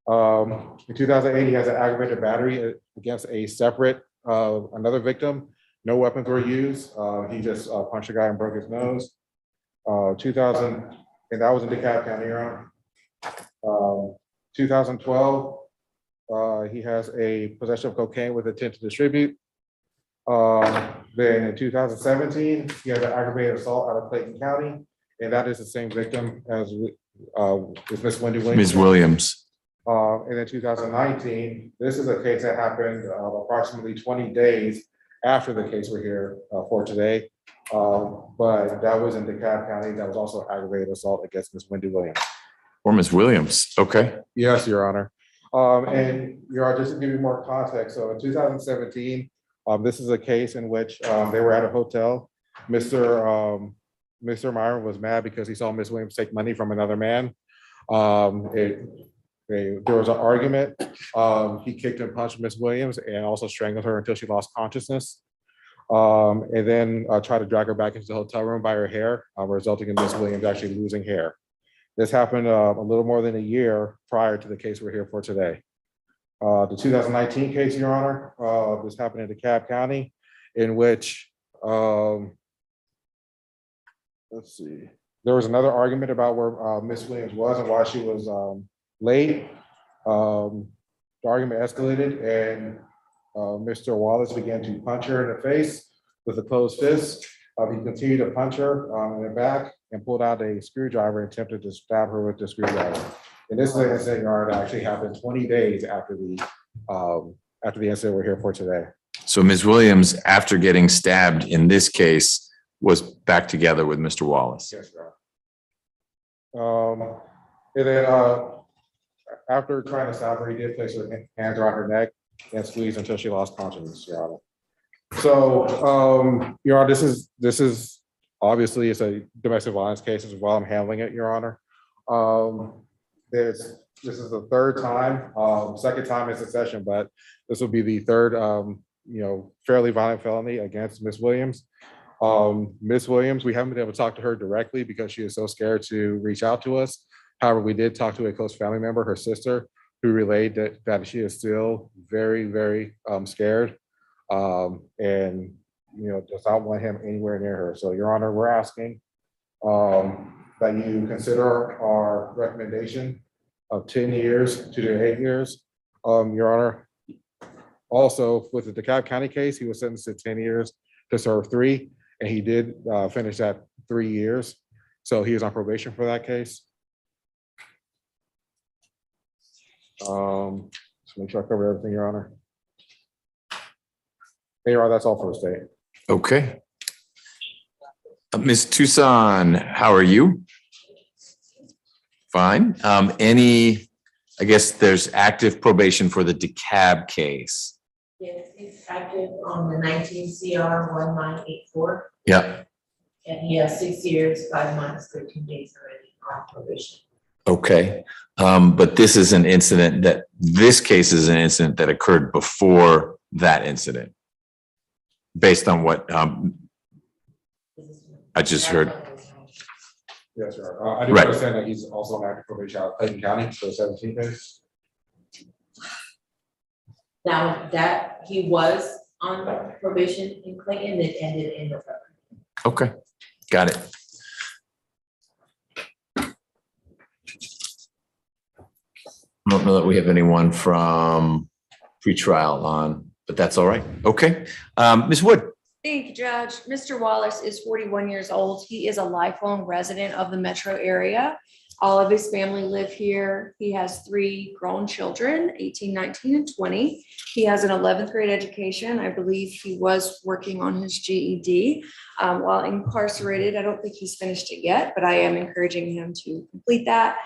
In 2008, he has an aggravated battery against a separate, another victim. No weapons were used. He just punched a guy and broke his nose. 2000, and that was in DeKalb County, Your Honor. 2012, he has a possession of cocaine with intent to distribute. Then in 2017, he has an aggravated assault out of Clayton County, and that is the same victim as Miss Wendy Williams. Ms. Williams. And in 2019, this is a case that happened approximately 20 days after the case we're here for today. But that was in DeKalb County. That was also aggravated assault against Miss Wendy Williams. Or Ms. Williams. Okay. Yes, Your Honor. And Your Honor, just to give you more context, so in 2017, this is a case in which they were at a hotel. Mr. Myron was mad because he saw Miss Williams take money from another man. There was an argument. He kicked and punched Miss Williams and also strangled her until she lost consciousness. And then tried to drag her back into the hotel room by her hair, resulting in Miss Williams actually losing hair. This happened a little more than a year prior to the case we're here for today. The 2019 case, Your Honor, this happened in DeKalb County, in which, let's see, there was another argument about where Miss Williams was and why she was late. The argument escalated and Mr. Wallace began to punch her in the face with a closed fist. He continued to punch her in the back and pulled out a screwdriver and attempted to stab her with the screwdriver. And this is an incident, Your Honor, that actually happened 20 days after the incident we're here for today. So Ms. Williams, after getting stabbed in this case, was back together with Mr. Wallace. Yes, Your Honor. And then after trying to stab her, he did place her hands around her neck and squeeze until she lost consciousness, Your Honor. So, Your Honor, this is obviously it's a domestic violence case as well. I'm handling it, Your Honor. This is the third time, second time in succession, but this will be the third, fairly violent felony against Miss Williams. Miss Williams, we haven't been able to talk to her directly because she is so scared to reach out to us. However, we did talk to a close family member, her sister, who relayed that she is still very, very scared. and, does not want him anywhere near her. So, Your Honor, we're asking that you consider our recommendation of 10 years to 8 years. Your Honor, also with the DeKalb County case, he was sentenced to 10 years to serve 3, and he did finish that 3 years. So he is on probation for that case. So make sure I cover everything, Your Honor. Hey, Your Honor, that's all for the state. Okay. Ms. Tucson, how are you? Fine. I guess there's active probation for the DeKalb case. Yes, it's active on the 19 CR 1984. Yeah. And he has 6 years, 5 months, 13 days already on probation. Okay. But this is an incident this case is an incident that occurred before that incident. Based on what I just heard. Yes, sir. I do Right. understand that he's also on active probation out of Clayton County, so 17 days. Now that he was on probation in Clayton, it ended in November. Okay, got it. I don't know that we have anyone from pretrial on, but that's all right. Okay, Ms. Wood. Thank you, Judge. Mr. Wallace is 41 years old. He is a lifelong resident of the metro area. All of his family live here. He has 3 grown children, 18, 19, and 20. He has an 11th grade education. I believe he was working on his GED while incarcerated. I don't think he's finished it yet, but I am encouraging him to complete that.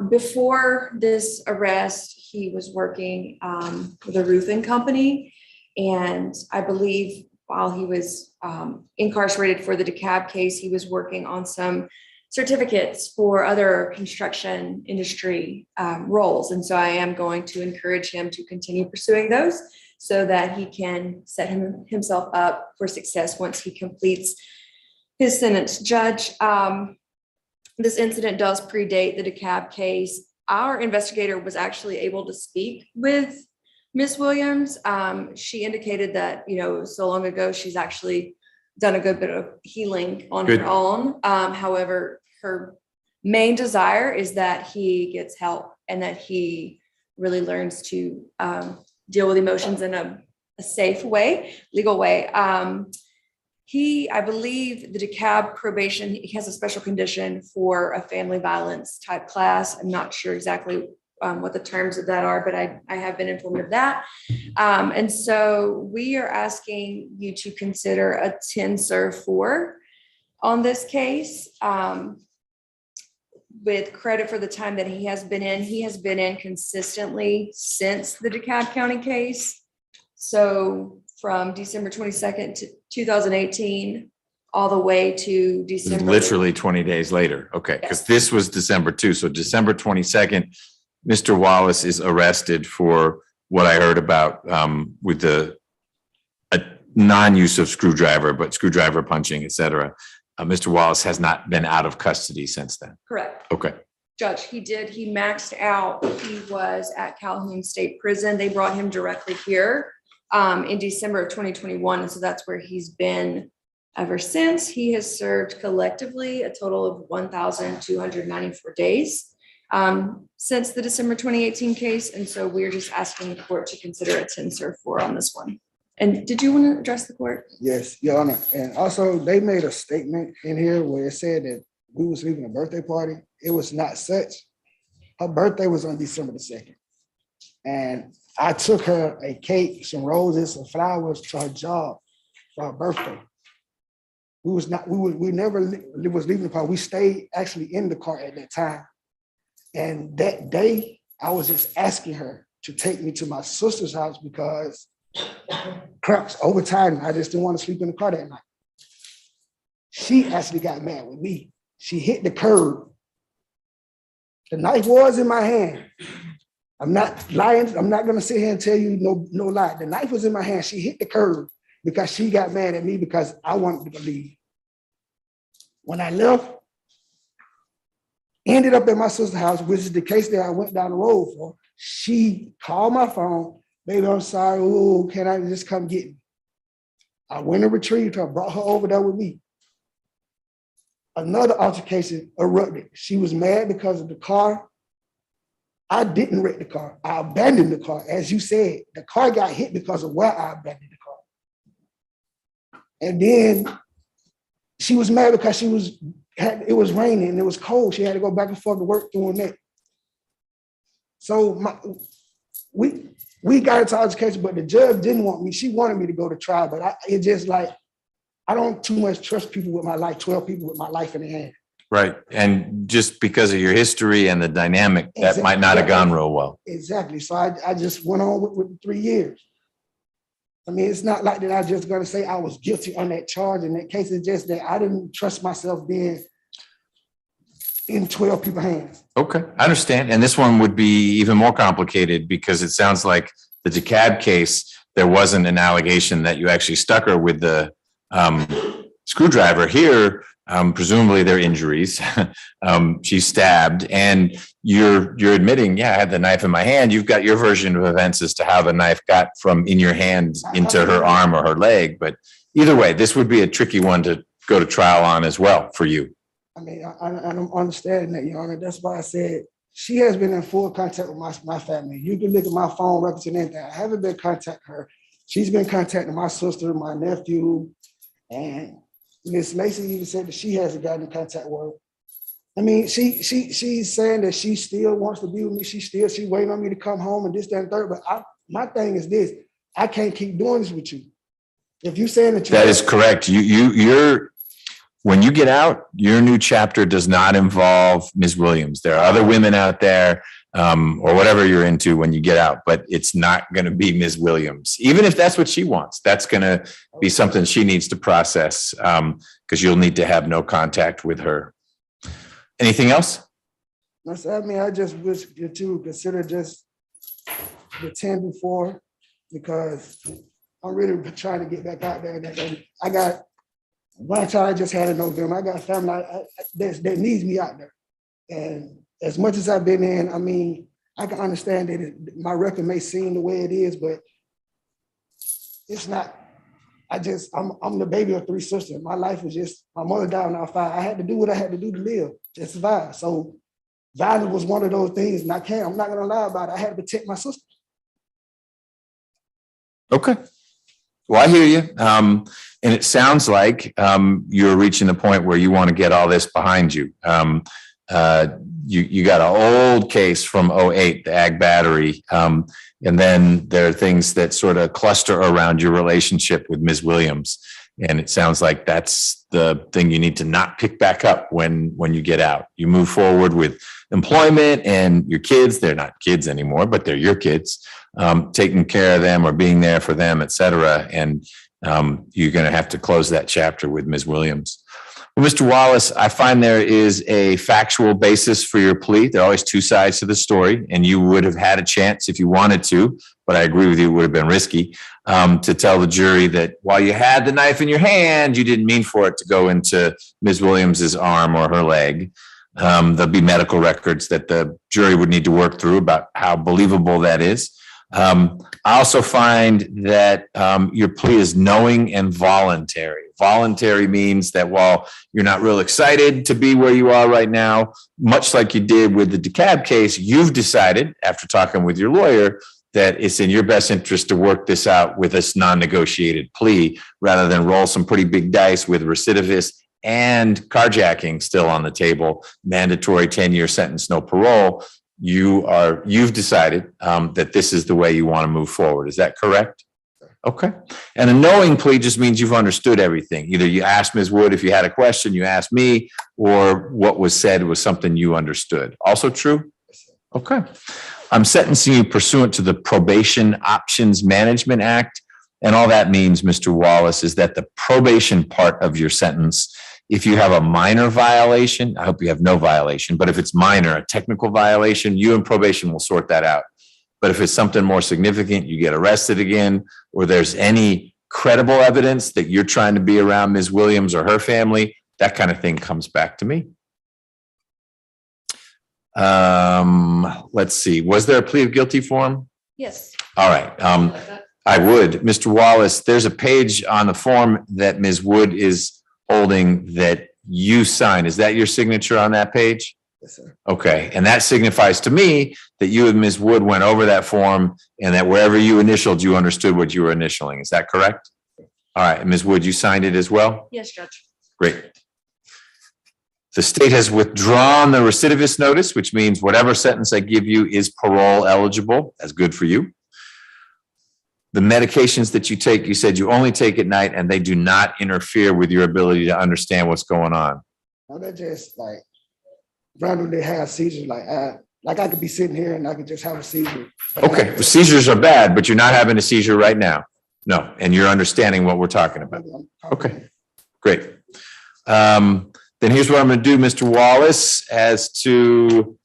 Before this arrest, he was working with a roofing company. And I believe while he was incarcerated for the DeKalb case, he was working on some certificates for other construction industry roles. And so I am going to encourage him to continue pursuing those so that he can set himself up for success once he completes his sentence. Judge, this incident does predate the DeKalb case. Our investigator was actually able to speak with Ms. Williams. She indicated that, so long ago, she's actually done a good bit of healing on her own. However, her main desire is that he gets help and that he really learns to deal with emotions in a safe way, legal way. I believe the DeKalb probation, he has a special condition for a family violence type class. I'm not sure exactly what the terms of that are, but I have been informed of that. And so we are asking you to consider a 10-4 on this case. With credit for the time that he has been in consistently since the DeKalb County case. So from December 22nd to 2018, all the way to December. Literally 20 days later. Okay, because this was December 2. So December 22nd, Mr. Wallace is arrested for what I heard about with a non-use of screwdriver, but screwdriver punching, et cetera. Mr. Wallace has not been out of custody since then. Correct. Okay. Judge, he maxed out. He was at Calhoun State Prison. They brought him directly here in December of 2021. And so that's where he's been ever since. He has served collectively a total of 1,294 days since the December 2018 case. And so we're just asking the court to consider a 10-4 on this one. And did you want to address the court? Yes, Your Honor. And also they made a statement in here where it said that we was leaving a birthday party. It was not such. Her birthday was on December the 2nd. And I took her a cake, some roses, some flowers to her job for her birthday. We never was leaving the party. We stayed actually in the car at that time. And that day, I was just asking her to take me to my sister's house because crux over time, I just didn't want to sleep in the car that night. She actually got mad with me. She hit the curb. The knife was in my hand. I'm not lying. I'm not going to sit here and tell you no lie. The knife was in my hand. She hit the curb because she got mad at me because I wanted to leave. When I left, ended up at my sister's house, which is the case that I went down the road for. She called my phone, baby, I'm sorry. Ooh, can I just come get me? I went and retrieved her, brought her over there with me. Another altercation erupted. She was mad because of the car. I didn't wreck the car. I abandoned the car. As you said, the car got hit because of where I abandoned the car. And then she was mad because it was raining and it was cold. She had to go back and forth to work doing that. So we got into altercation, but the judge didn't want me. She wanted me to go to trial, but it just like, I don't too much trust people with my life, 12 people with my life in their hand. Right. And just because of your history and the dynamic, that might not have gone real well. Exactly. So I just went on with 3 years. I mean, it's not like that I'm just going to say I was guilty on that charge in that case. It's just that I didn't trust myself being in 12 people's hands. Okay, I understand. And this one would be even more complicated because it sounds like the DeKalb case, there wasn't an allegation that you actually stuck her with the screwdriver. Here, presumably their injuries. She's stabbed, and you're admitting, yeah, I had the knife in my hand. You've got your version of events as to how the knife got from in your hand into her arm or her leg. But either way, this would be a tricky one to go to trial on as well for you. I mean, I don't understand that, Your Honor. That's why I said she has been in full contact with my family. You can look at my phone records and anything. I haven't been contacting her. She's been contacting my sister, my nephew, and Miss Lacey even said that she hasn't gotten in contact with her. I mean, she's saying that she still wants to be with me. She's waiting on me to come home and this, that, and third. But my thing is this: I can't keep doing this with you. If you're saying that is correct. You're when you get out, your new chapter does not involve Ms. Williams. There are other women out there, or whatever you're into when you get out, but it's not going to be Ms. Williams. Even if that's what she wants, that's going to be something she needs to process, because you'll need to have no contact with her. Anything else? I mean, I just wish you to consider just the 10 before, because I'm really trying to get back out there. I got one child I just had in November. I got a family that needs me out there. And as much as I've been in, I mean, I can understand that my record may seem the way it is, but it's not. I'm the baby of 3 sisters. My life was just, my mother died when I was 5. I had to do what I had to do to live, to survive. So violence was one of those things, and I'm not gonna lie about it. I had to protect my sister. Okay. Well, I hear you. And it sounds like you're reaching the point where you want to get all this behind you. You got an old case from 2008, the ag battery. And then there are things that sort of cluster around your relationship with Ms. Williams. And it sounds like that's the thing you need to not pick back up when you get out. You move forward with employment and your kids. They're not kids anymore, but they're your kids. Taking care of them or being there for them, et cetera. And you're going to have to close that chapter with Ms. Williams. Well, Mr. Wallace, I find there is a factual basis for your plea. There are always 2 sides to the story, and you would have had a chance if you wanted to, but I agree with you, it would have been risky to tell the jury that while you had the knife in your hand, you didn't mean for it to go into Ms. Williams's arm or her leg. There'll be medical records that the jury would need to work through about how believable that is. I also find that your plea is knowing and voluntary. Voluntary means that while you're not real excited to be where you are right now, much like you did with the DeKalb case, you've decided after talking with your lawyer that it's in your best interest to work this out with this non-negotiated plea rather than roll some pretty big dice with recidivist and carjacking still on the table, mandatory 10-year sentence, no parole. You've decided that this is the way you want to move forward. Is that correct? Okay. And a knowing plea just means you've understood everything. Either you asked Ms. Wood if you had a question, you asked me, or what was said was something you understood. Also true? Okay. I'm sentencing you pursuant to the Probation Options Management Act. And all that means, Mr. Wallace, is that the probation part of your sentence, if you have a minor violation, I hope you have no violation, but if it's minor, a technical violation, you and probation will sort that out. But if it's something more significant, you get arrested again, or there's any credible evidence that you're trying to be around Ms. Williams or her family, that kind of thing comes back to me. Let's see. Was there a plea of guilty form? Yes. All right. I would. Mr. Wallace, there's a page on the form that Ms. Wood is holding that you signed. Is that your signature on that page? Yes, sir. Okay. And that signifies to me that you and Ms. Wood went over that form and that wherever you initialed, you understood what you were initialing. Is that correct? All right. Ms. Wood, you signed it as well? Yes, Judge. Great. The state has withdrawn the recidivist notice, which means whatever sentence I give you is parole eligible. That's good for you. The medications that you take, you said you only take at night and they do not interfere with your ability to understand what's going on. No, they're just like randomly have seizures. Like I could be sitting here and I could just have a seizure. Okay, well, seizures are bad, but you're not having a seizure right now. No, and you're understanding what we're talking about. Okay, great. Then here's what I'm going to do, Mr. Wallace, as to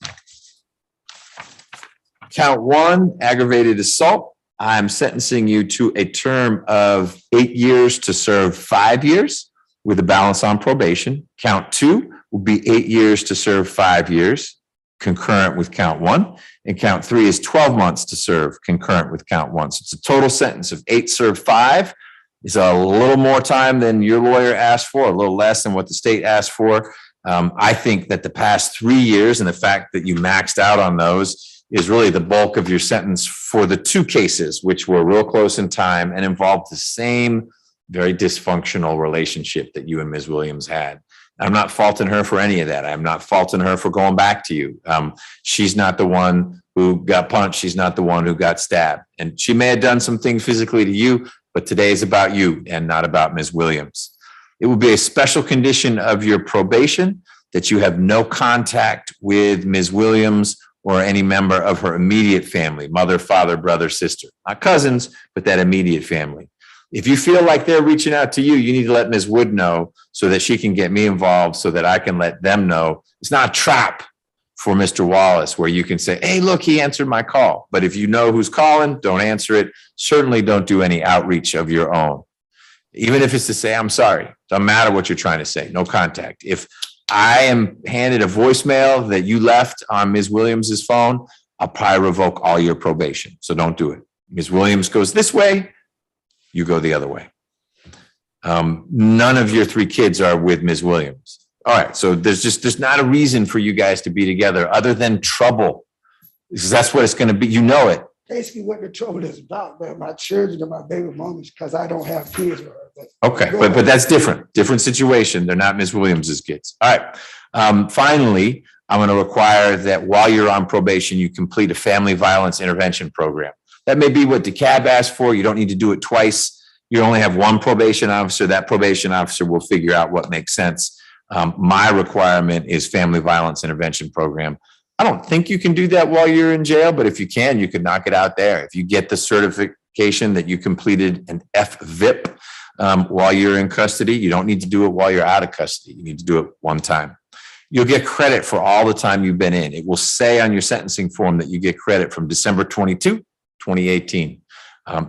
count 1, aggravated assault. I'm sentencing you to a term of 8 years to serve 5 years with a balance on probation. Count 2 will be 8 years to serve 5 years, concurrent with count 1. And count 3 is 12 months to serve, concurrent with count 1. So it's a total sentence of 8 serve 5. It's a little more time than your lawyer asked for, a little less than what the state asked for. I think that the past 3 years and the fact that you maxed out on those is really the bulk of your sentence for the 2 cases, which were real close in time and involved the same very dysfunctional relationship that you and Ms. Williams had. I'm not faulting her for any of that. I'm not faulting her for going back to you. She's not the one who got punched. She's not the one who got stabbed. And she may have done some things physically to you, but today is about you and not about Ms. Williams. It will be a special condition of your probation that you have no contact with Ms. Williams or any member of her immediate family, mother, father, brother, sister, not cousins, but that immediate family. If you feel like they're reaching out to you, you need to let Ms. Wood know so that she can get me involved so that I can let them know. It's not a trap for Mr. Wallace where you can say, hey, look, he answered my call. But if you know who's calling, don't answer it. Certainly don't do any outreach of your own. Even if it's to say, I'm sorry, doesn't matter what you're trying to say, no contact. If I am handed a voicemail that you left on Ms. Williams's phone, I'll probably revoke all your probation. So don't do it. Ms. Williams goes this way, you go the other way. None of your 3 kids are with Ms. Williams. All right, so there's not a reason for you guys to be together other than trouble. Because that's what it's going to be. You know it. Basically what the trouble is about, man, my children and my baby mamas, because I don't have kids with her. Okay, but that's different situation. They're not Ms. Williams's kids. All right. Finally, I'm going to require that while you're on probation, you complete a family violence intervention program. That may be what DeKalb asked for. You don't need to do it twice. You only have one probation officer. That probation officer will figure out what makes sense. My requirement is family violence intervention program. I don't think you can do that while you're in jail, but if you can, you could knock it out there. If you get the certification that you completed an FVIP while you're in custody, you don't need to do it while you're out of custody. You need to do it one time. You'll get credit for all the time you've been in. It will say on your sentencing form that you get credit from December 22, 2018.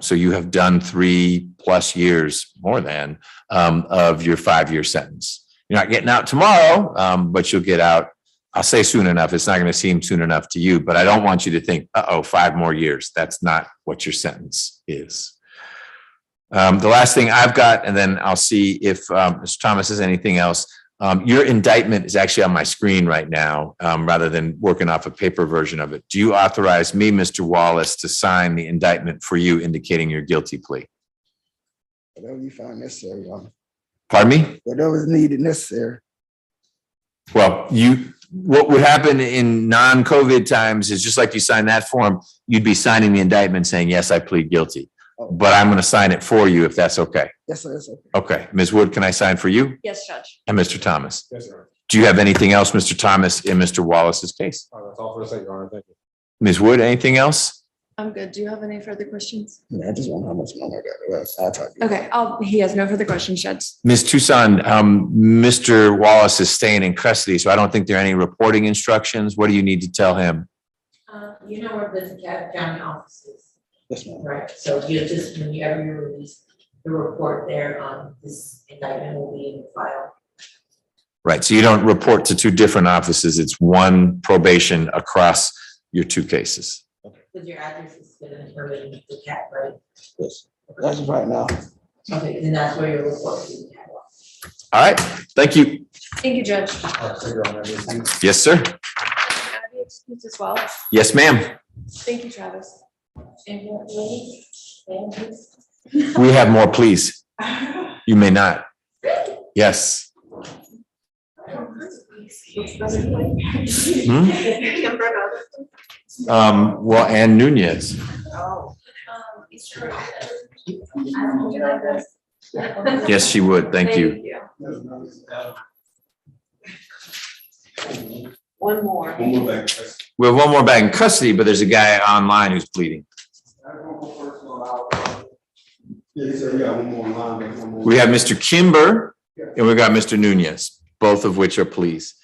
So you have done 3+ years, more than, of your 5-year sentence. You're not getting out tomorrow, but you'll get out. I'll say soon enough. It's not going to seem soon enough to you, but I don't want you to think, 5 more years. That's not what your sentence is. The last thing I've got, and then I'll see if Mr. Thomas has anything else. Your indictment is actually on my screen right now, rather than working off a paper version of it. Do you authorize me, Mr. Wallace, to sign the indictment for you indicating your guilty plea? Whatever you find necessary, Your Honor. Pardon me? Whatever is needed necessary. Well, what would happen in non-COVID times is just like you sign that form, you'd be signing the indictment saying, yes, I plead guilty. But I'm going to sign it for you if that's okay. Yes, sir. Yes, sir. Okay. Ms. Wood, can I sign for you? Yes, Judge. And Mr. Thomas? Yes, sir. Do you have anything else, Mr. Thomas, in Mr. Wallace's case? That's all for the sake, Your Honor. Thank you. Ms. Wood, anything else? I'm good. Do you have any further questions? Yeah, I just want how much money I got. I'll talk to you. Okay, he has no further questions, Judge. Ms. Toussaint, Mr. Wallace is staying in custody, so I don't think there are any reporting instructions. What do you need to tell him? You know where the DeKalb County office is. Yes, ma'am. Right, so you just, whenever you release the report there, this indictment will be in the file. Right, so you don't report to 2 different offices. It's one probation across your 2 cases. Because your address is gonna determine the cat, right? Yes, that's right now. Okay, then that's where your report to the cat. All right, thank you. Thank you, Judge. Yes, sir. Can I be excused as well? Yes, ma'am. Thank you, Travis. We have more, please. You may not. Yes. Well, and Nunez. Yes, she would. Thank you. One more. We have one more back in custody, but there's a guy online who's pleading. We have Mr. Kimber and we've got Mr. Nunez, both of which are pleas.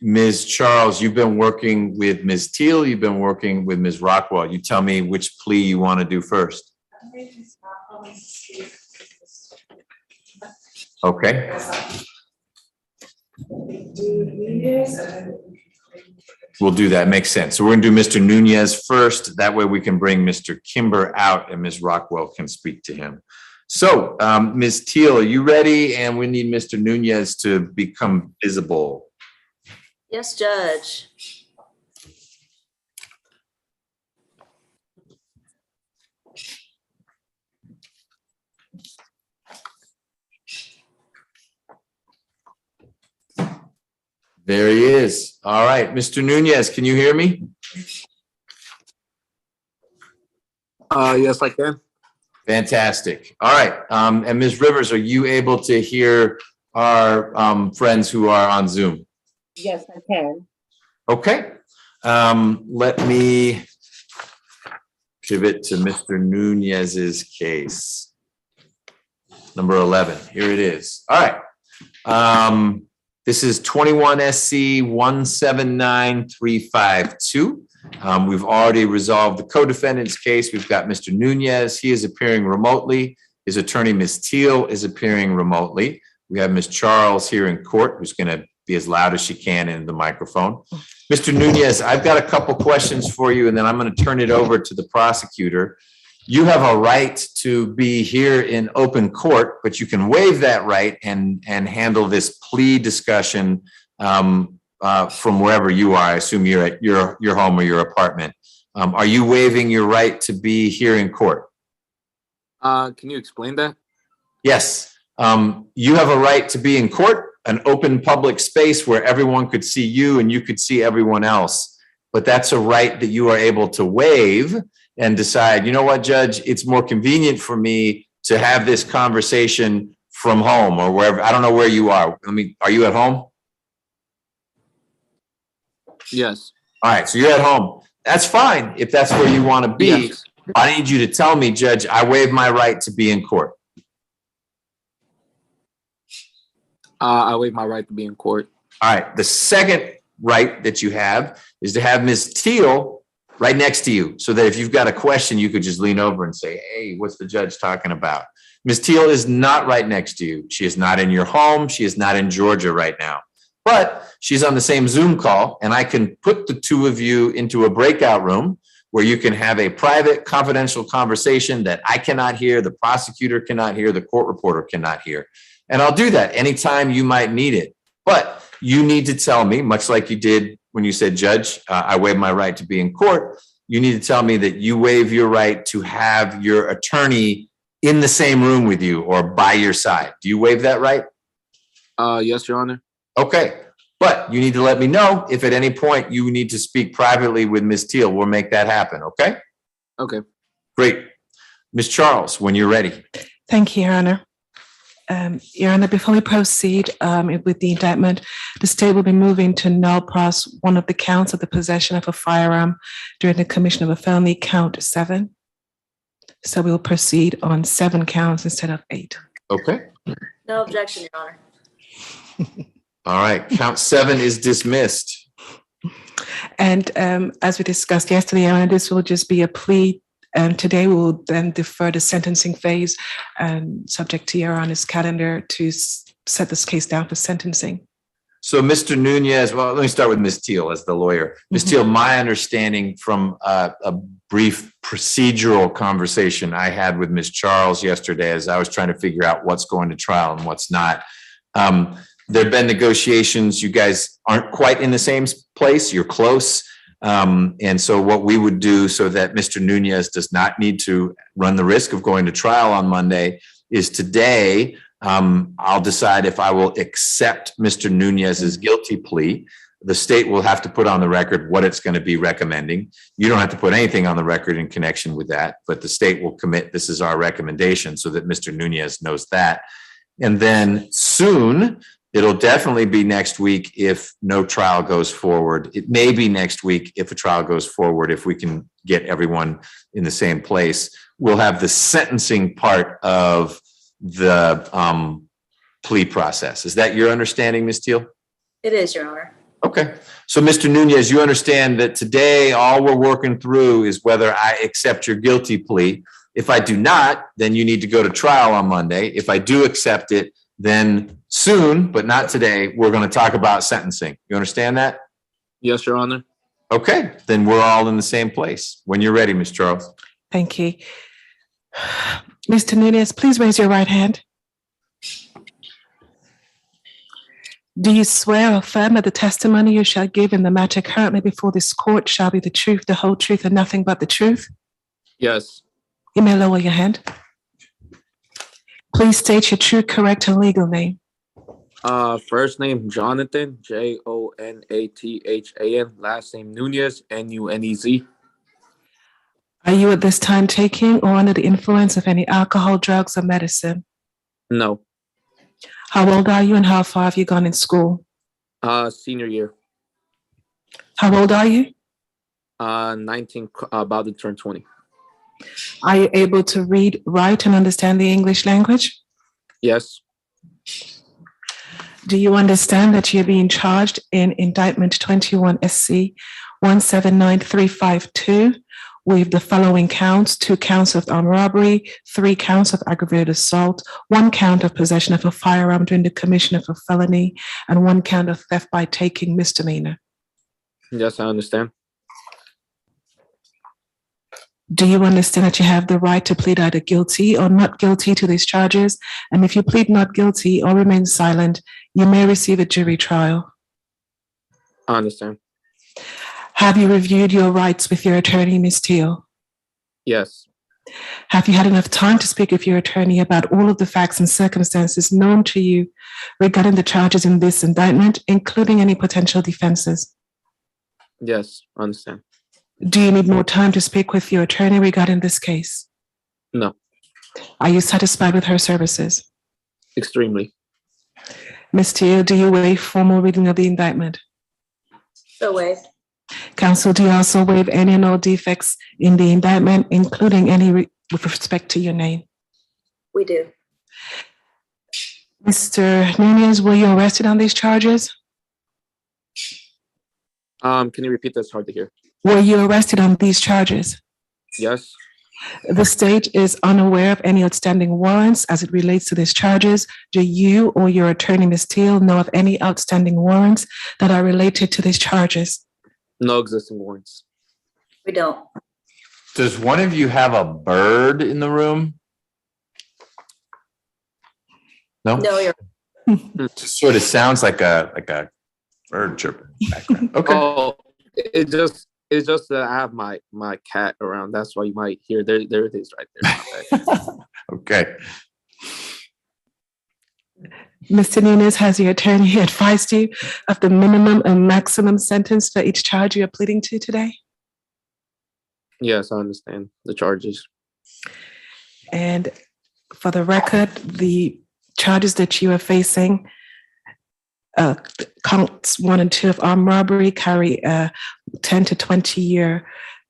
Ms. Charles, you've been working with Ms. Teal, you've been working with Ms. Rockwell. You tell me which plea you want to do first. Okay. We'll do that. Makes sense. So we're going to do Mr. Nunez first. That way we can bring Mr. Kimber out and Ms. Rockwell can speak to him. So, Ms. Teal, are you ready? And we need Mr. Nunez to become visible. Yes, Judge. There he is. All right, Mr. Nunez, can you hear me? Yes, I can. Fantastic. All right. And Ms. Rivers, are you able to hear our friends who are on Zoom? Yes, I can. Okay. Let me pivot to Mr. Nunez's case. Number 11. Here it is. All right. This is 21 SC 179352. We've already resolved the co-defendant's case. We've got Mr. Nunez. He is appearing remotely. His attorney, Ms. Teal, is appearing remotely. We have Ms. Charles here in court, who's going to be as loud as she can in the microphone. Mr. Nunez, I've got a couple questions for you, and then I'm going to turn it over to the prosecutor. You have a right to be here in open court, but you can waive that right and handle this plea discussion from wherever you are. I assume you're at your home or your apartment. Are you waiving your right to be here in court? Can you explain that? Yes. You have a right to be in court, an open public space where everyone could see you and you could see everyone else. But that's a right that you are able to waive and decide, you know what, Judge, it's more convenient for me to have this conversation from home or wherever. I don't know where you are. Are you at home? Yes. All right, so you're at home. That's fine if that's where you want to be. Yes. I need you to tell me, Judge, I waive my right to be in court. I waive my right to be in court. All right. The second right that you have is to have Ms. Teal right next to you so that if you've got a question, you could just lean over and say, hey, what's the judge talking about? Ms. Teal is not right next to you. She is not in your home. She is not in Georgia right now, but she's on the same Zoom call, and I can put the two of you into a breakout room where you can have a private, confidential conversation that I cannot hear, the prosecutor cannot hear, the court reporter cannot hear. And I'll do that anytime you might need it. But you need to tell me, much like you did when you said, Judge, I waive my right to be in court. You need to tell me that you waive your right to have your attorney in the same room with you or by your side. Do you waive that right? Yes, Your Honor. Okay. But you need to let me know if at any point you need to speak privately with Ms. Teal. We'll make that happen. Okay? Okay. Great. Ms. Charles, when you're ready. Thank you, Your Honor. Your Honor, before we proceed with the indictment, the state will be moving to null pros one of the counts of the possession of a firearm during the commission of a felony, count 7. So we will proceed on 7 counts instead of 8. Okay. No objection, Your Honor. All right. Count 7 is dismissed. And as we discussed yesterday, Your Honor, this will just be a plea. And today we will then defer the sentencing phase and subject to Your Honor's calendar to set this case down for sentencing. So Mr. Nunez, well, let me start with Ms. Teal as the lawyer. Ms. Teal, my understanding from a brief procedural conversation I had with Ms. Charles yesterday as I was trying to figure out what's going to trial and what's not. There have been negotiations. You guys aren't quite in the same place. You're close. And so what we would do so that Mr. Nunez does not need to run the risk of going to trial on Monday is today, I'll decide if I will accept Mr. Nunez's guilty plea. The state will have to put on the record what it's going to be recommending. You don't have to put anything on the record in connection with that, but the state will commit, this is our recommendation, so that Mr. Nunez knows that. And then soon, it'll definitely be next week if no trial goes forward. It may be next week if a trial goes forward, if we can get everyone in the same place. We'll have the sentencing part of the plea process. Is that your understanding, Ms. Teal? It is, Your Honor. Okay. So, Mr. Nunez, you understand that today all we're working through is whether I accept your guilty plea. If I do not, then you need to go to trial on Monday. If I do accept it, then soon, but not today, we're going to talk about sentencing. You understand that? Yes, Your Honor. Okay, then we're all in the same place. When you're ready, Ms. Charles. Thank you. Mr. Nunez, please raise your right hand. Do you swear or affirm that the testimony you shall give in the matter currently before this court shall be the truth, the whole truth, and nothing but the truth? Yes. You may lower your hand. Please state your true, correct, and legal name. First name Jonathan, Jonathan. Last name Nunez, Nunez. Are you at this time taking or under the influence of any alcohol, drugs, or medicine? No. How old are you and how far have you gone in school? Senior year. How old are you? 19, about to turn 20. Are you able to read, write, and understand the English language? Yes. Do you understand that you're being charged in indictment 21 SC 179352 with the following counts: 2 counts of armed robbery, 3 counts of aggravated assault, 1 count of possession of a firearm during the commission of a felony, and 1 count of theft by taking misdemeanor? Yes, I understand. Do you understand that you have the right to plead either guilty or not guilty to these charges? And if you plead not guilty or remain silent, you may receive a jury trial. I understand. Have you reviewed your rights with your attorney, Ms. Teal? Yes. Have you had enough time to speak with your attorney about all of the facts and circumstances known to you regarding the charges in this indictment, including any potential defenses? Yes, I understand. Do you need more time to speak with your attorney regarding this case? No. Are you satisfied with her services? Extremely. Ms. Teal, do you waive formal reading of the indictment? So waive. Counsel, do you also waive any and all defects in the indictment, including any with respect to your name? We do. Mr. Nunez, were you arrested on these charges? Can you repeat that? It's hard to hear. Were you arrested on these charges? Yes. The state is unaware of any outstanding warrants as it relates to these charges. Do you or your attorney, Ms. Teal, know of any outstanding warrants that are related to these charges? No existing warrants. We don't. Does one of you have a bird in the room? No? No, you're. It just sort of sounds like a bird chirping background. Okay. Oh, it's just that I have my cat around. That's why you might hear there it is right there. Okay. Mr. Nunez, has your attorney advised you of the minimum and maximum sentence for each charge you are pleading to today? Yes, I understand the charges. And for the record, the charges that you are facing, counts 1 and 2 of armed robbery carry a 10 to 20 year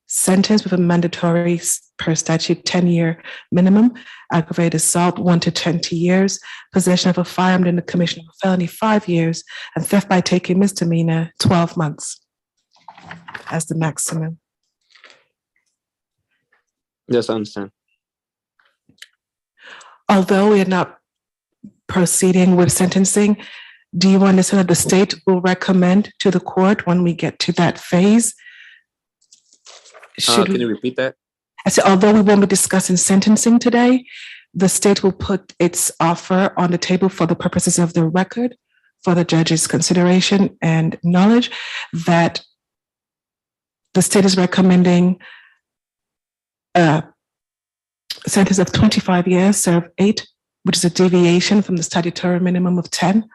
sentence with a mandatory per statute 10-year minimum. Aggravated assault 1 to 20 years. Possession of a firearm in the commission of a felony 5 years, and theft by taking misdemeanor 12 months as the maximum. Yes, I understand. Although we are not proceeding with sentencing, Do you understand that the state will recommend to the court when we get to that phase? Can you repeat that? I said, although we won't be discussing sentencing today, the state will put its offer on the table for the purposes of the record, for the judge's consideration and knowledge, that the state is recommending a sentence of 25 years, serve 8, which is a deviation from the statutory minimum of 10.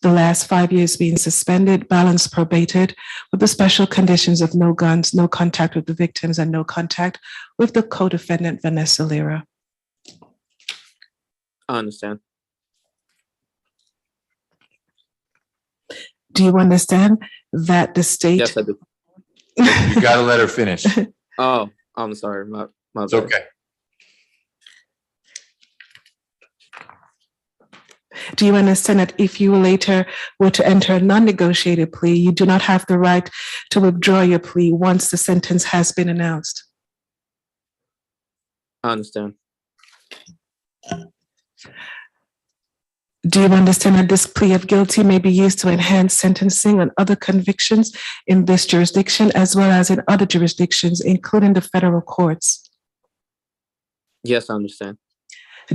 The last 5 years being suspended, balanced, probated, with the special conditions of no guns, no contact with the victims, and no contact with the co-defendant, Vanessa Lira. I understand. Do you understand that the state? Yes, I do. You gotta let her finish. Oh, I'm sorry. My It's bad. okay. Do you understand that if you later were to enter a non-negotiated plea, you do not have the right to withdraw your plea once the sentence has been announced? I understand. Do you understand that this plea of guilty may be used to enhance sentencing on other convictions in this jurisdiction as well as in other jurisdictions, including the federal courts? Yes, I understand.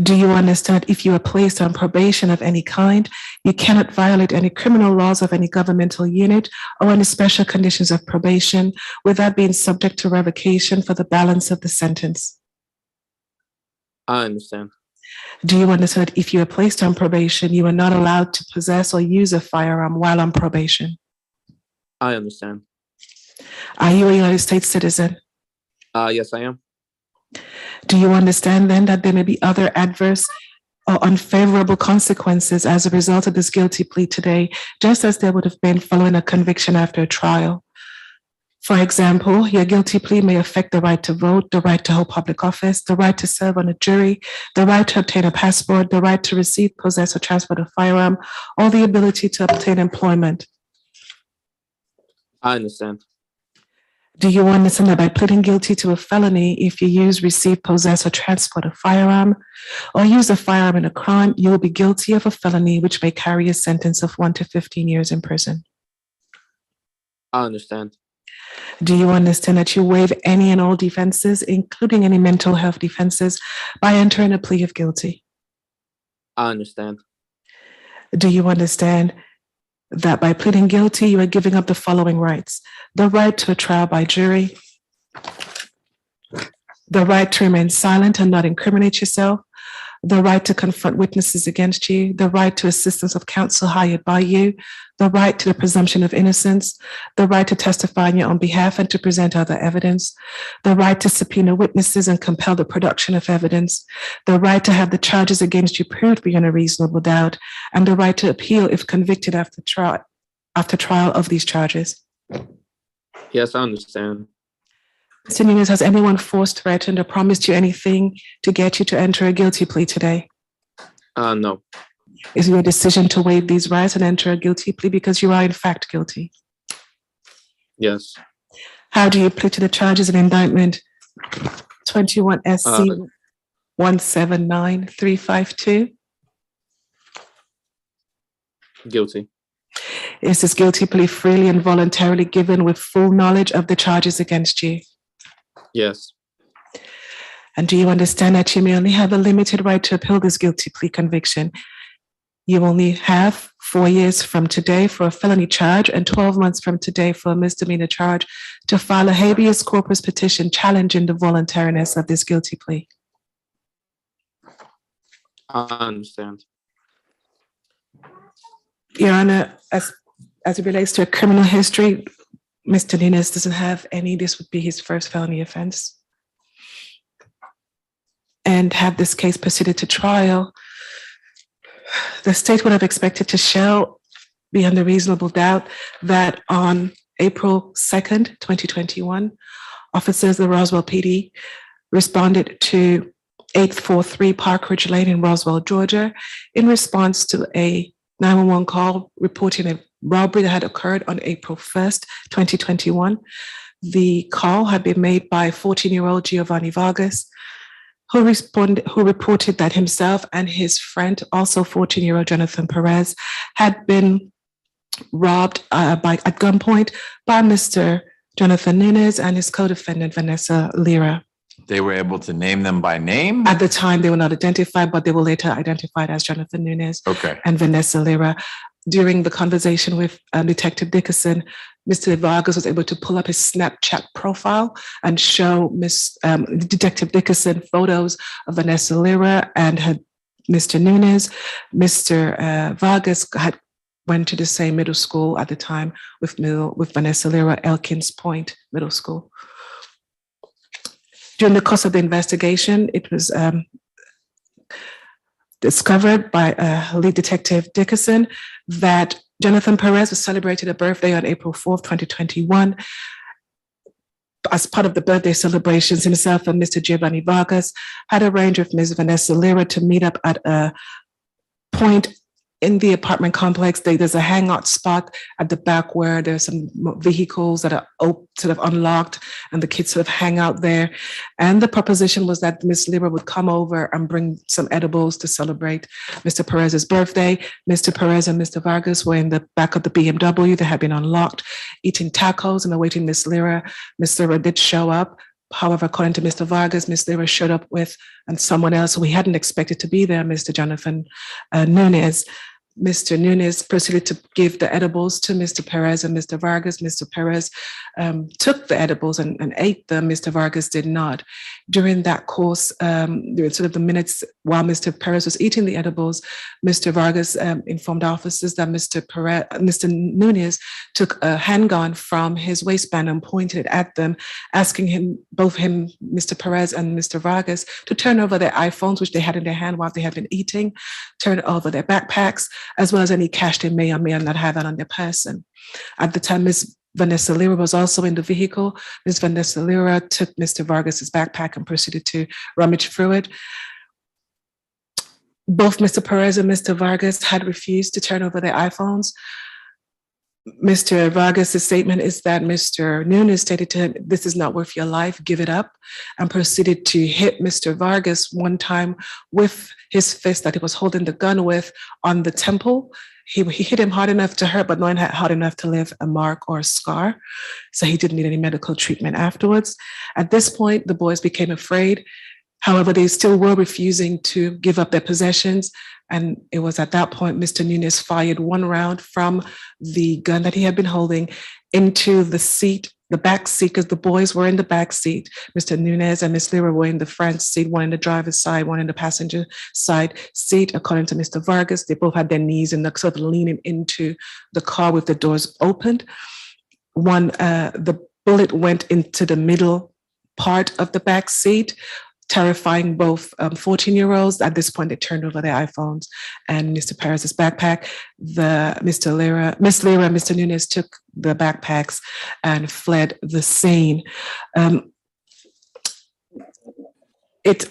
Do you understand that if you are placed on probation of any kind, you cannot violate any criminal laws of any governmental unit or any special conditions of probation without being subject to revocation for the balance of the sentence? I understand. Do you understand that if you are placed on probation, you are not allowed to possess or use a firearm while on probation? I understand. Are you a United States citizen? Yes, I am. Do you understand then that there may be other adverse or unfavorable consequences as a result of this guilty plea today, just as there would have been following a conviction after a trial? For example, your guilty plea may affect the right to vote, the right to hold public office, the right to serve on a jury, the right to obtain a passport, the right to receive, possess, or transport a firearm, or the ability to obtain employment. I understand. Do you understand that by pleading guilty to a felony, if you use, receive, possess, or transport a firearm, or use a firearm in a crime, you will be guilty of a felony which may carry a sentence of 1 to 15 years in prison? I understand. Do you understand that you waive any and all defenses, including any mental health defenses, by entering a plea of guilty? I understand. Do you understand that by pleading guilty, you are giving up the following rights: the right to a trial by jury, the right to remain silent and not incriminate yourself, the right to confront witnesses against you, the right to assistance of counsel hired by you, the right to the presumption of innocence, the right to testify on your own behalf and to present other evidence, the right to subpoena witnesses and compel the production of evidence, the right to have the charges against you proved beyond a reasonable doubt, and the right to appeal if convicted after trial of these charges. Yes, I understand. Mr. Nunez, has anyone forced, threatened, or promised you anything to get you to enter a guilty plea today? No. Is it your decision to waive these rights and enter a guilty plea because you are in fact guilty? Yes. How do you plead to the charges in indictment 21 SC 179352? Guilty. Is this guilty plea freely and voluntarily given with full knowledge of the charges against you? Yes. And do you understand that you may only have a limited right to appeal this guilty plea conviction? You only have 4 years from today for a felony charge and 12 months from today for a misdemeanor charge to file a habeas corpus petition challenging the voluntariness of this guilty plea. I understand. Your Honor, as it relates to a criminal history, Mr. Nunez doesn't have any. This would be his first felony offense. And have this case proceeded to trial, the state would have expected to show beyond a reasonable doubt that on April 2nd, 2021, officers of the Roswell PD responded to 843 Park Ridge Lane in Roswell, Georgia, in response to a 911 call reporting a robbery that had occurred on April 1st, 2021. The call had been made by 14-year-old Giovanni Vargas, who reported that himself and his friend, also 14-year-old Jonathan Perez, had been robbed at gunpoint by Mr. Jonathan Nunes and his co-defendant Vanessa Lira. They were able to name them by name? At the time, they were not identified, but they were later identified as Jonathan Nunes and Vanessa Lira. During the conversation with Detective Dickerson, Mr. Vargas was able to pull up his Snapchat profile and show Detective Dickerson photos of Vanessa Lira and Mr. Nunes. Mr. Vargas went to the same middle school at the time with Vanessa Lira, Elkins Point Middle School. During the course of the investigation, it was discovered by lead detective Dickerson that Jonathan Perez was celebrating a birthday on April 4th, 2021. As part of the birthday celebrations, himself and Mr. Giovanni Vargas had arranged with Ms. Vanessa Lira to meet up at a point in the apartment complex. There's a hangout spot at the back where there's some vehicles that are sort of unlocked and the kids sort of hang out there. And the proposition was that Ms. Lira would come over and bring some edibles to celebrate Mr. Perez's birthday. Mr. Perez and Mr. Vargas were in the back of the BMW that had been unlocked, eating tacos and awaiting Ms. Lira. Ms. Lira did show up. However, according to Mr. Vargas, Ms. Lira showed up with someone else who we hadn't expected to be there, Mr. Jonathan Nunes. Mr. Nunes proceeded to give the edibles to Mr. Perez and Mr. Vargas. Mr. Perez took the edibles and ate them. Mr. Vargas did not. During that course, during sort of the minutes while Mr. Perez was eating the edibles, Mr. Vargas informed officers that Mr. Nunes took a handgun from his waistband and pointed it at them, asking both Mr. Perez and Mr. Vargas, to turn over their iPhones, which they had in their hand while they had been eating, turn over their backpacks, as well as any cash they may or may not have on their person. At the time, Ms. Vanessa Lira was also in the vehicle. Ms. Vanessa Lira took Mr. Vargas's backpack and proceeded to rummage through it. Both Mr. Perez and Mr. Vargas had refused to turn over their iPhones. Mr. Vargas' statement is that Mr. Nunes stated to him, "This is not worth your life, give it up," and proceeded to hit Mr. Vargas one time with his fist that he was holding the gun with on the temple. He hit him hard enough to hurt, but not hard enough to leave a mark or a scar. So he didn't need any medical treatment afterwards. At this point, the boys became afraid. However, they still were refusing to give up their possessions. And it was at that point, Mr. Nunes fired one round from the gun that he had been holding into the seat, the back seat, because the boys were in the back seat. Mr. Nunes and Ms. Lira were in the front seat, one in the driver's side, one in the passenger side seat. According to Mr. Vargas, they both had their knees in the sort of leaning into the car with the doors opened. The bullet went into the middle part of the back seat, terrifying both 14-year-olds. At this point, they turned over their iPhones and Mr. Perez's backpack. Ms. Lira and Mr. Nunes took the backpacks and fled the scene. It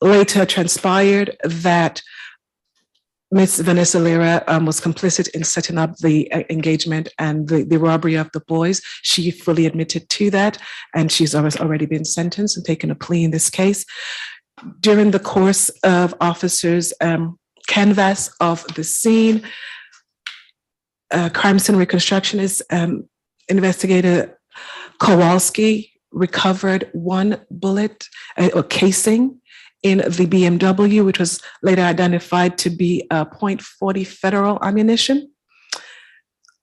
later transpired that Ms. Vanessa Lira was complicit in setting up the engagement and the robbery of the boys. She fully admitted to that, and she's already been sentenced and taken a plea in this case. During the course of officers' canvass of the scene, crime scene reconstructionist investigator Kowalski recovered one bullet or casing in the BMW, which was later identified to be a .40 federal ammunition.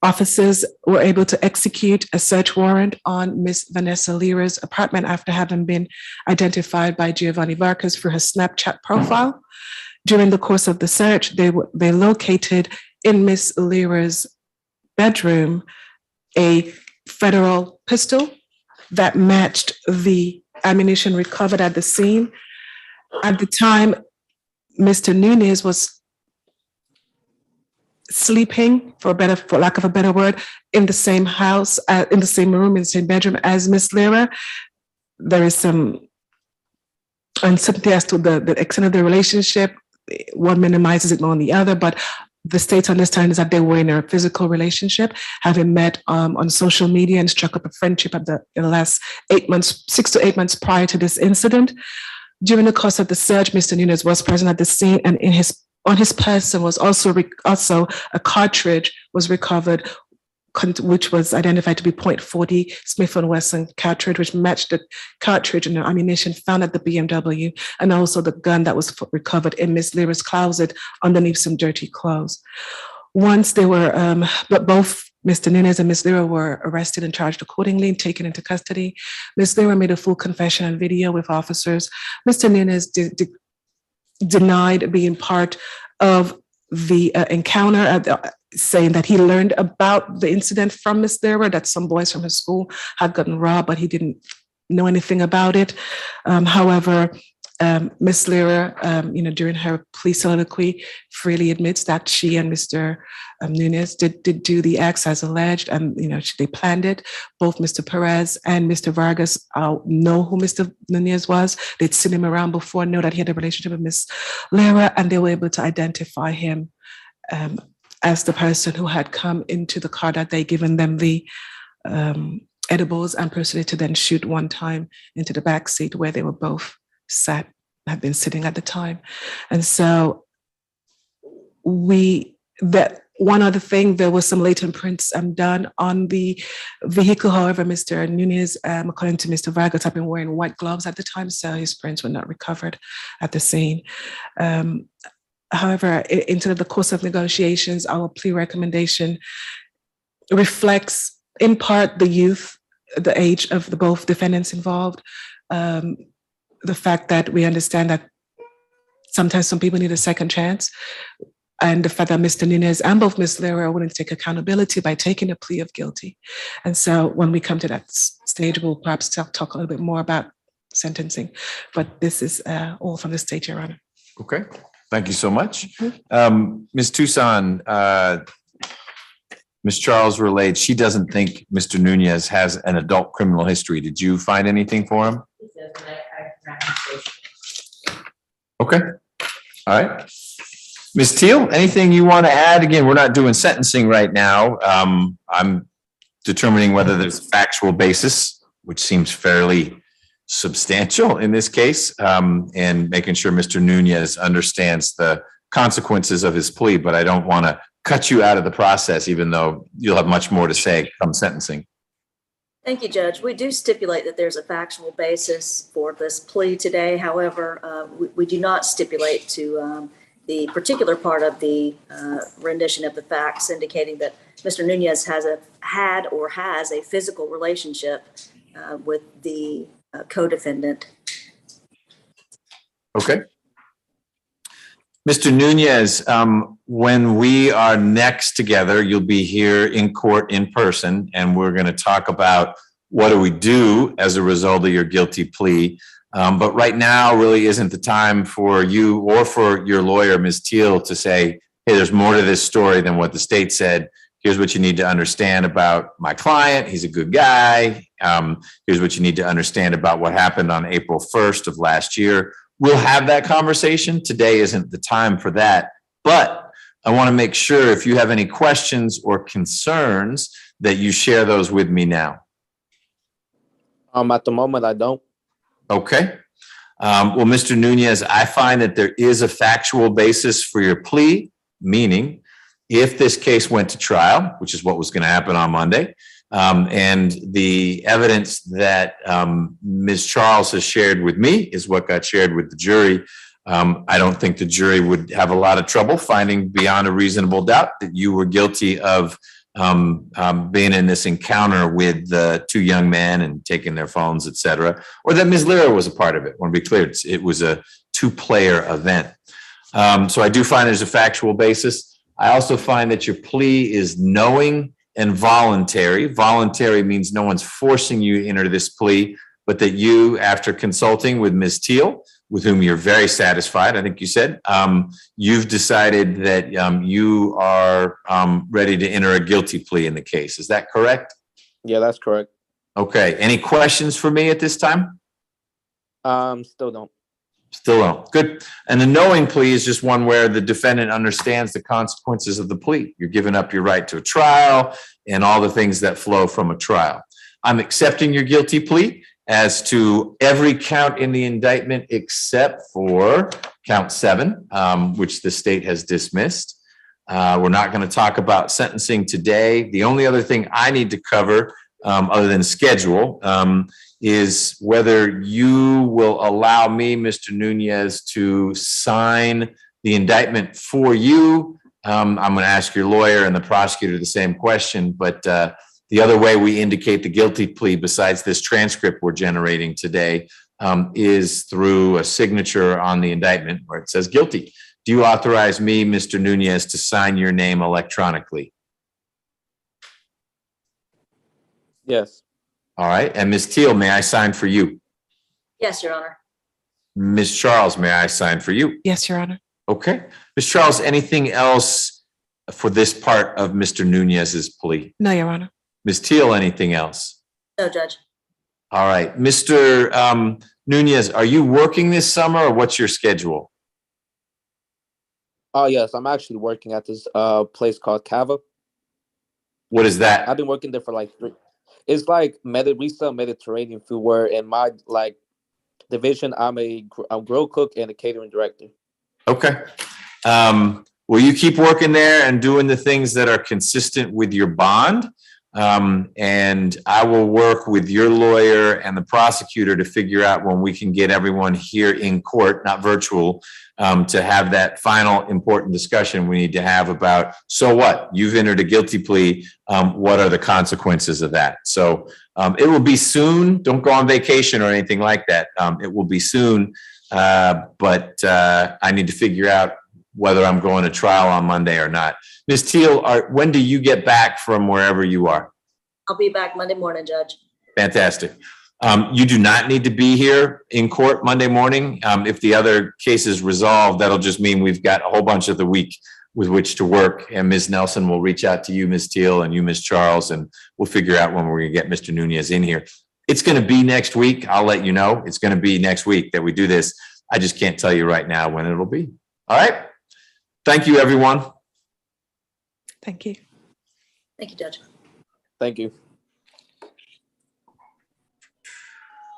Officers were able to execute a search warrant on Ms. Vanessa Lira's apartment after having been identified by Giovanni Vargas for her Snapchat profile. During the course of the search, they located in Ms. Lira's bedroom a federal pistol that matched the ammunition recovered at the scene. At the time, Mr. Nunes was sleeping, for lack of a better word, in the same house, in the same room, in the same bedroom as Ms. Lira. There is some uncertainty as to the extent of the relationship. One minimizes it more than the other, but the state's understanding is that they were in a physical relationship, having met on social media and struck up a friendship at the last 8 months, 6 to 8 months prior to this incident. During the course of the search, Mr. Nunez was present at the scene, and on his person was also a cartridge was recovered, which was identified to be .40 Smith & Wesson cartridge, which matched the cartridge and the ammunition found at the BMW, and also the gun that was recovered in Ms. Lyra's closet underneath some dirty clothes. Once they were, but both Mr. Nunez and Ms. Lyra were arrested and charged accordingly and taken into custody. Ms. Lyra made a full confession on video with officers. Mr. Nunez denied being part of the encounter, saying that he learned about the incident from Ms. Lyra, that some boys from his school had gotten robbed, but he didn't know anything about it. However, Ms. Lyra, during her plea soliloquy, freely admits that she and Mr. Nunez did do the acts as alleged, and they planned it. Both Mr. Perez and Mr. Vargas know who Mr. Nunez was. They'd seen him around before, know that he had a relationship with Ms. Lyra, and they were able to identify him as the person who had come into the car that day, given them the edibles, and proceeded to then shoot one time into the back seat where they were both had been sitting at the time. And so one other thing, there was some latent prints done on the vehicle. However, Mr. Nunez, according to Mr. Vargas, had been wearing white gloves at the time, so his prints were not recovered at the scene. However, into the course of negotiations, our plea recommendation reflects in part the youth, the age of the both defendants involved, the fact that we understand that sometimes some people need a second chance, and the fact that Mr. Nunez and both Ms. Lyra are willing to take accountability by taking a plea of guilty. And so when we come to that stage, we'll perhaps talk a little bit more about sentencing. But this is all from the stage, Your Honor. Okay, thank you so much. Ms. Tucson, Ms. Charles relayed she doesn't think Mr. Nunez has an adult criminal history. Did you find anything for him? Okay, all right. Ms. Teal, anything you want to add? Again, we're not doing sentencing right now. I'm determining whether there's a factual basis, which seems fairly substantial in this case, and making sure Mr. Nunez understands the consequences of his plea, but I don't want to cut you out of the process, even though you'll have much more to say come sentencing. Thank you, Judge. We do stipulate that there's a factual basis for this plea today. However, we do not stipulate to the particular part of the rendition of the facts indicating that Mr. Nunez has a physical relationship with the co-defendant. Okay. Mr. Nunez, when we are next together, you'll be here in court in person, and we're going to talk about what do we do as a result of your guilty plea. But right now really isn't the time for you or for your lawyer, Ms. Teal, to say, hey, there's more to this story than what the state said. Here's what you need to understand about my client. He's a good guy. Here's what you need to understand about what happened on April 1st of last year. We'll have that conversation. Today isn't the time for that, but I want to make sure if you have any questions or concerns that you share those with me now. At the moment, I don't. Okay. Well, Mr. Nunez, I find that there is a factual basis for your plea, meaning if this case went to trial, which is what was going to happen on Monday, and the evidence that Ms. Charles has shared with me is what got shared with the jury. I don't think the jury would have a lot of trouble finding beyond a reasonable doubt that you were guilty of being in this encounter with the two young men and taking their phones, et cetera, or that Ms. Lyra was a part of it. I want to be clear, it was a two-player event. So I do find there's a factual basis. I also find that your plea is knowing and voluntary. Voluntary means no one's forcing you to enter this plea, but that you, after consulting with Ms. Teal, with whom you're very satisfied, I think you said, you've decided that you are ready to enter a guilty plea in the case. Is that correct? Yeah, that's correct. Okay. Any questions for me at this time? Still don't. Still don't. Good. And the knowing plea is just one where the defendant understands the consequences of the plea. You're giving up your right to a trial and all the things that flow from a trial. I'm accepting your guilty plea. as to every count in the indictment except for count 7, which the state has dismissed. We're not going to talk about sentencing today. The only other thing I need to cover, other than schedule, is whether you will allow me, Mr. Nunez, to sign the indictment for you. I'm going to ask your lawyer and the prosecutor the same question, but the other way we indicate the guilty plea, besides this transcript we're generating today, is through a signature on the indictment where it says guilty. Do you authorize me, Mr. Nunez, to sign your name electronically? Yes. All right. And Ms. Teal, may I sign for you? Yes, Your Honor. Ms. Charles, may I sign for you? Yes, Your Honor. Okay. Ms. Charles, anything else for this part of Mr. Nunez's plea? No, Your Honor. Ms. Teal, anything else? No, Judge. All right. Mr. Nunez, are you working this summer or what's your schedule? Oh, yes. I'm actually working at this place called Cava. What is that? I've been working there for like 3. It's like we sell Mediterranean food, where in my like division, I'm a grill cook and a catering director. Okay. Will you keep working there and doing the things that are consistent with your bond? And I will work with your lawyer and the prosecutor to figure out when we can get everyone here in court, not virtual, to have that final important discussion we need to have about, so what? You've entered a guilty plea. What are the consequences of that? So it will be soon. Don't go on vacation or anything like that. It will be soon. But I need to figure out whether I'm going to trial on Monday or not. Ms. Teal, when do you get back from wherever you are? I'll be back Monday morning, Judge. Fantastic. You do not need to be here in court Monday morning. If the other case is resolved, that'll just mean we've got a whole bunch of the week with which to work. And Ms. Nelson will reach out to you, Ms. Teal, and you, Ms. Charles, and we'll figure out when we're going to get Mr. Nunez in here. It's going to be next week. I'll let you know. It's going to be next week that we do this. I just can't tell you right now when it'll be. All right. Thank you, everyone. Thank you. Thank you, Judge. Thank you.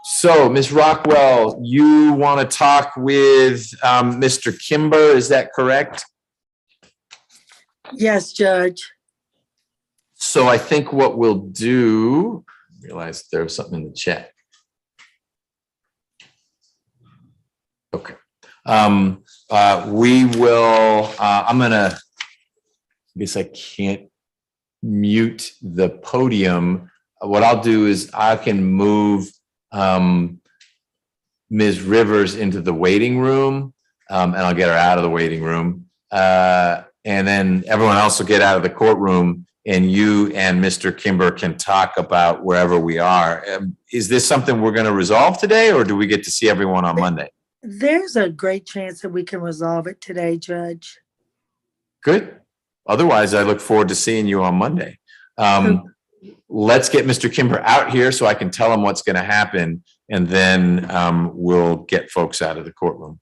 So, Ms. Rockwell, you want to talk with Mr. Kimber, is that correct? Yes, Judge. So I think what we'll do, I realized there was something in the chat. Okay. We will, I'm gonna, I guess I can't mute the podium. What I'll do is I can move Ms. Rivers into the waiting room, and I'll get her out of the waiting room. And then everyone else will get out of the courtroom, and you and Mr. Kimber can talk about wherever we are. Is this something we're going to resolve today, or do we get to see everyone on Monday? There's a great chance that we can resolve it today, Judge. Good. Otherwise, I look forward to seeing you on Monday. Let's get Mr. Kimber out here so I can tell him what's going to happen, and then we'll get folks out of the courtroom.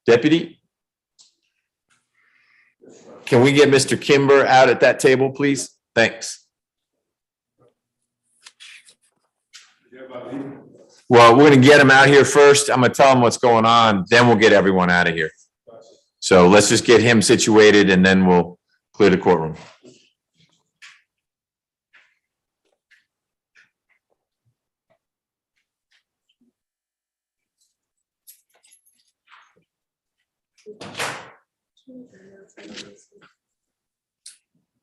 Deputy, can we get Mr. Kimber out at that table, please? Thanks. Well, we're going to get him out here first. I'm going to tell him what's going on, then we'll get everyone out of here. So let's just get him situated, and then we'll clear the courtroom.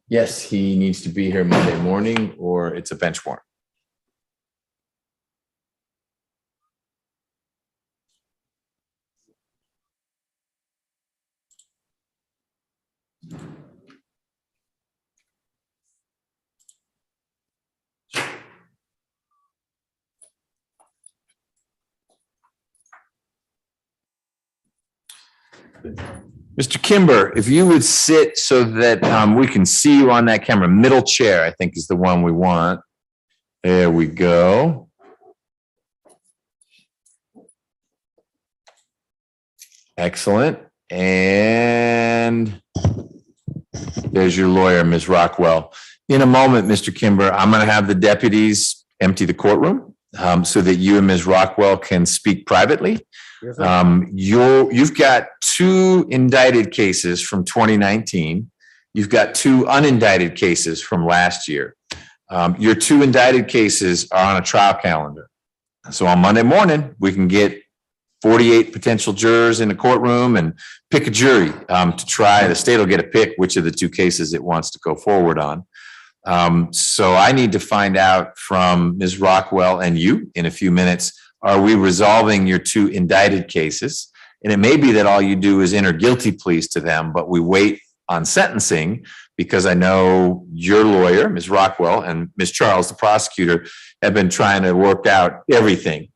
Yes, he needs to be here Monday morning, or it's a bench warrant. Mr. Kimber, if you would sit so that we can see you on that camera. Middle chair, I think, is the one we want. There we go. Excellent. And there's your lawyer, Ms. Rockwell. In a moment, Mr. Kimber, I'm going to have the deputies empty the courtroom. so that you and Ms. Rockwell can speak privately. Yes, sir. You've got 2 indicted cases from 2019. You've got 2 unindicted cases from last year. Your 2 indicted cases are on a trial calendar. So on Monday morning, we can get 48 potential jurors in the courtroom and pick a jury to try. The state will get a pick which of the 2 cases it wants to go forward on. So I need to find out from Ms. Rockwell and you in a few minutes, are we resolving your 2 indicted cases? And it may be that all you do is enter guilty pleas to them, but we wait on sentencing because I know your lawyer, Ms. Rockwell, and Ms. Charles, the prosecutor, have been trying to work out everything.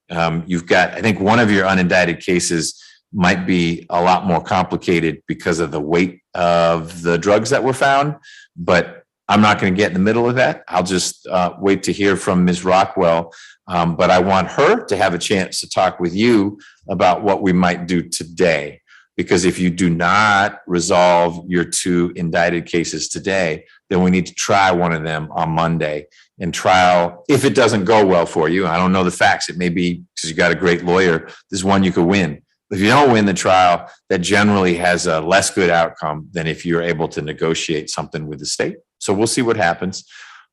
You've got, I think one of your unindicted cases might be a lot more complicated because of the weight of the drugs that were found, but I'm not going to get in the middle of that. I'll just wait to hear from Ms. Rockwell. But I want her to have a chance to talk with you about what we might do today. Because if you do not resolve your 2 indicted cases today, then we need to try one of them on Monday and trial. If it doesn't go well for you, I don't know the facts. It may be because you got a great lawyer. There's one you could win. If you don't win the trial, that generally has a less good outcome than if you're able to negotiate something with the state. So we'll see what happens.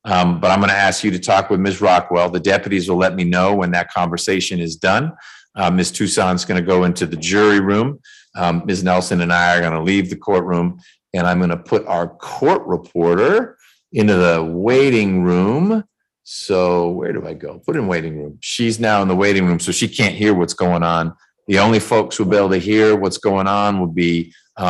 But I'm going to ask you to talk with Ms. Rockwell. The deputies will let me know when that conversation is done. Ms. Toussaint's going to go into the jury room. Ms. Nelson and I are going to leave the courtroom, and I'm going to put our court reporter into the waiting room. So where do I go? Put in waiting room. She's now in the waiting room, so she can't hear what's going on. The only folks who'll be able to hear what's going on will be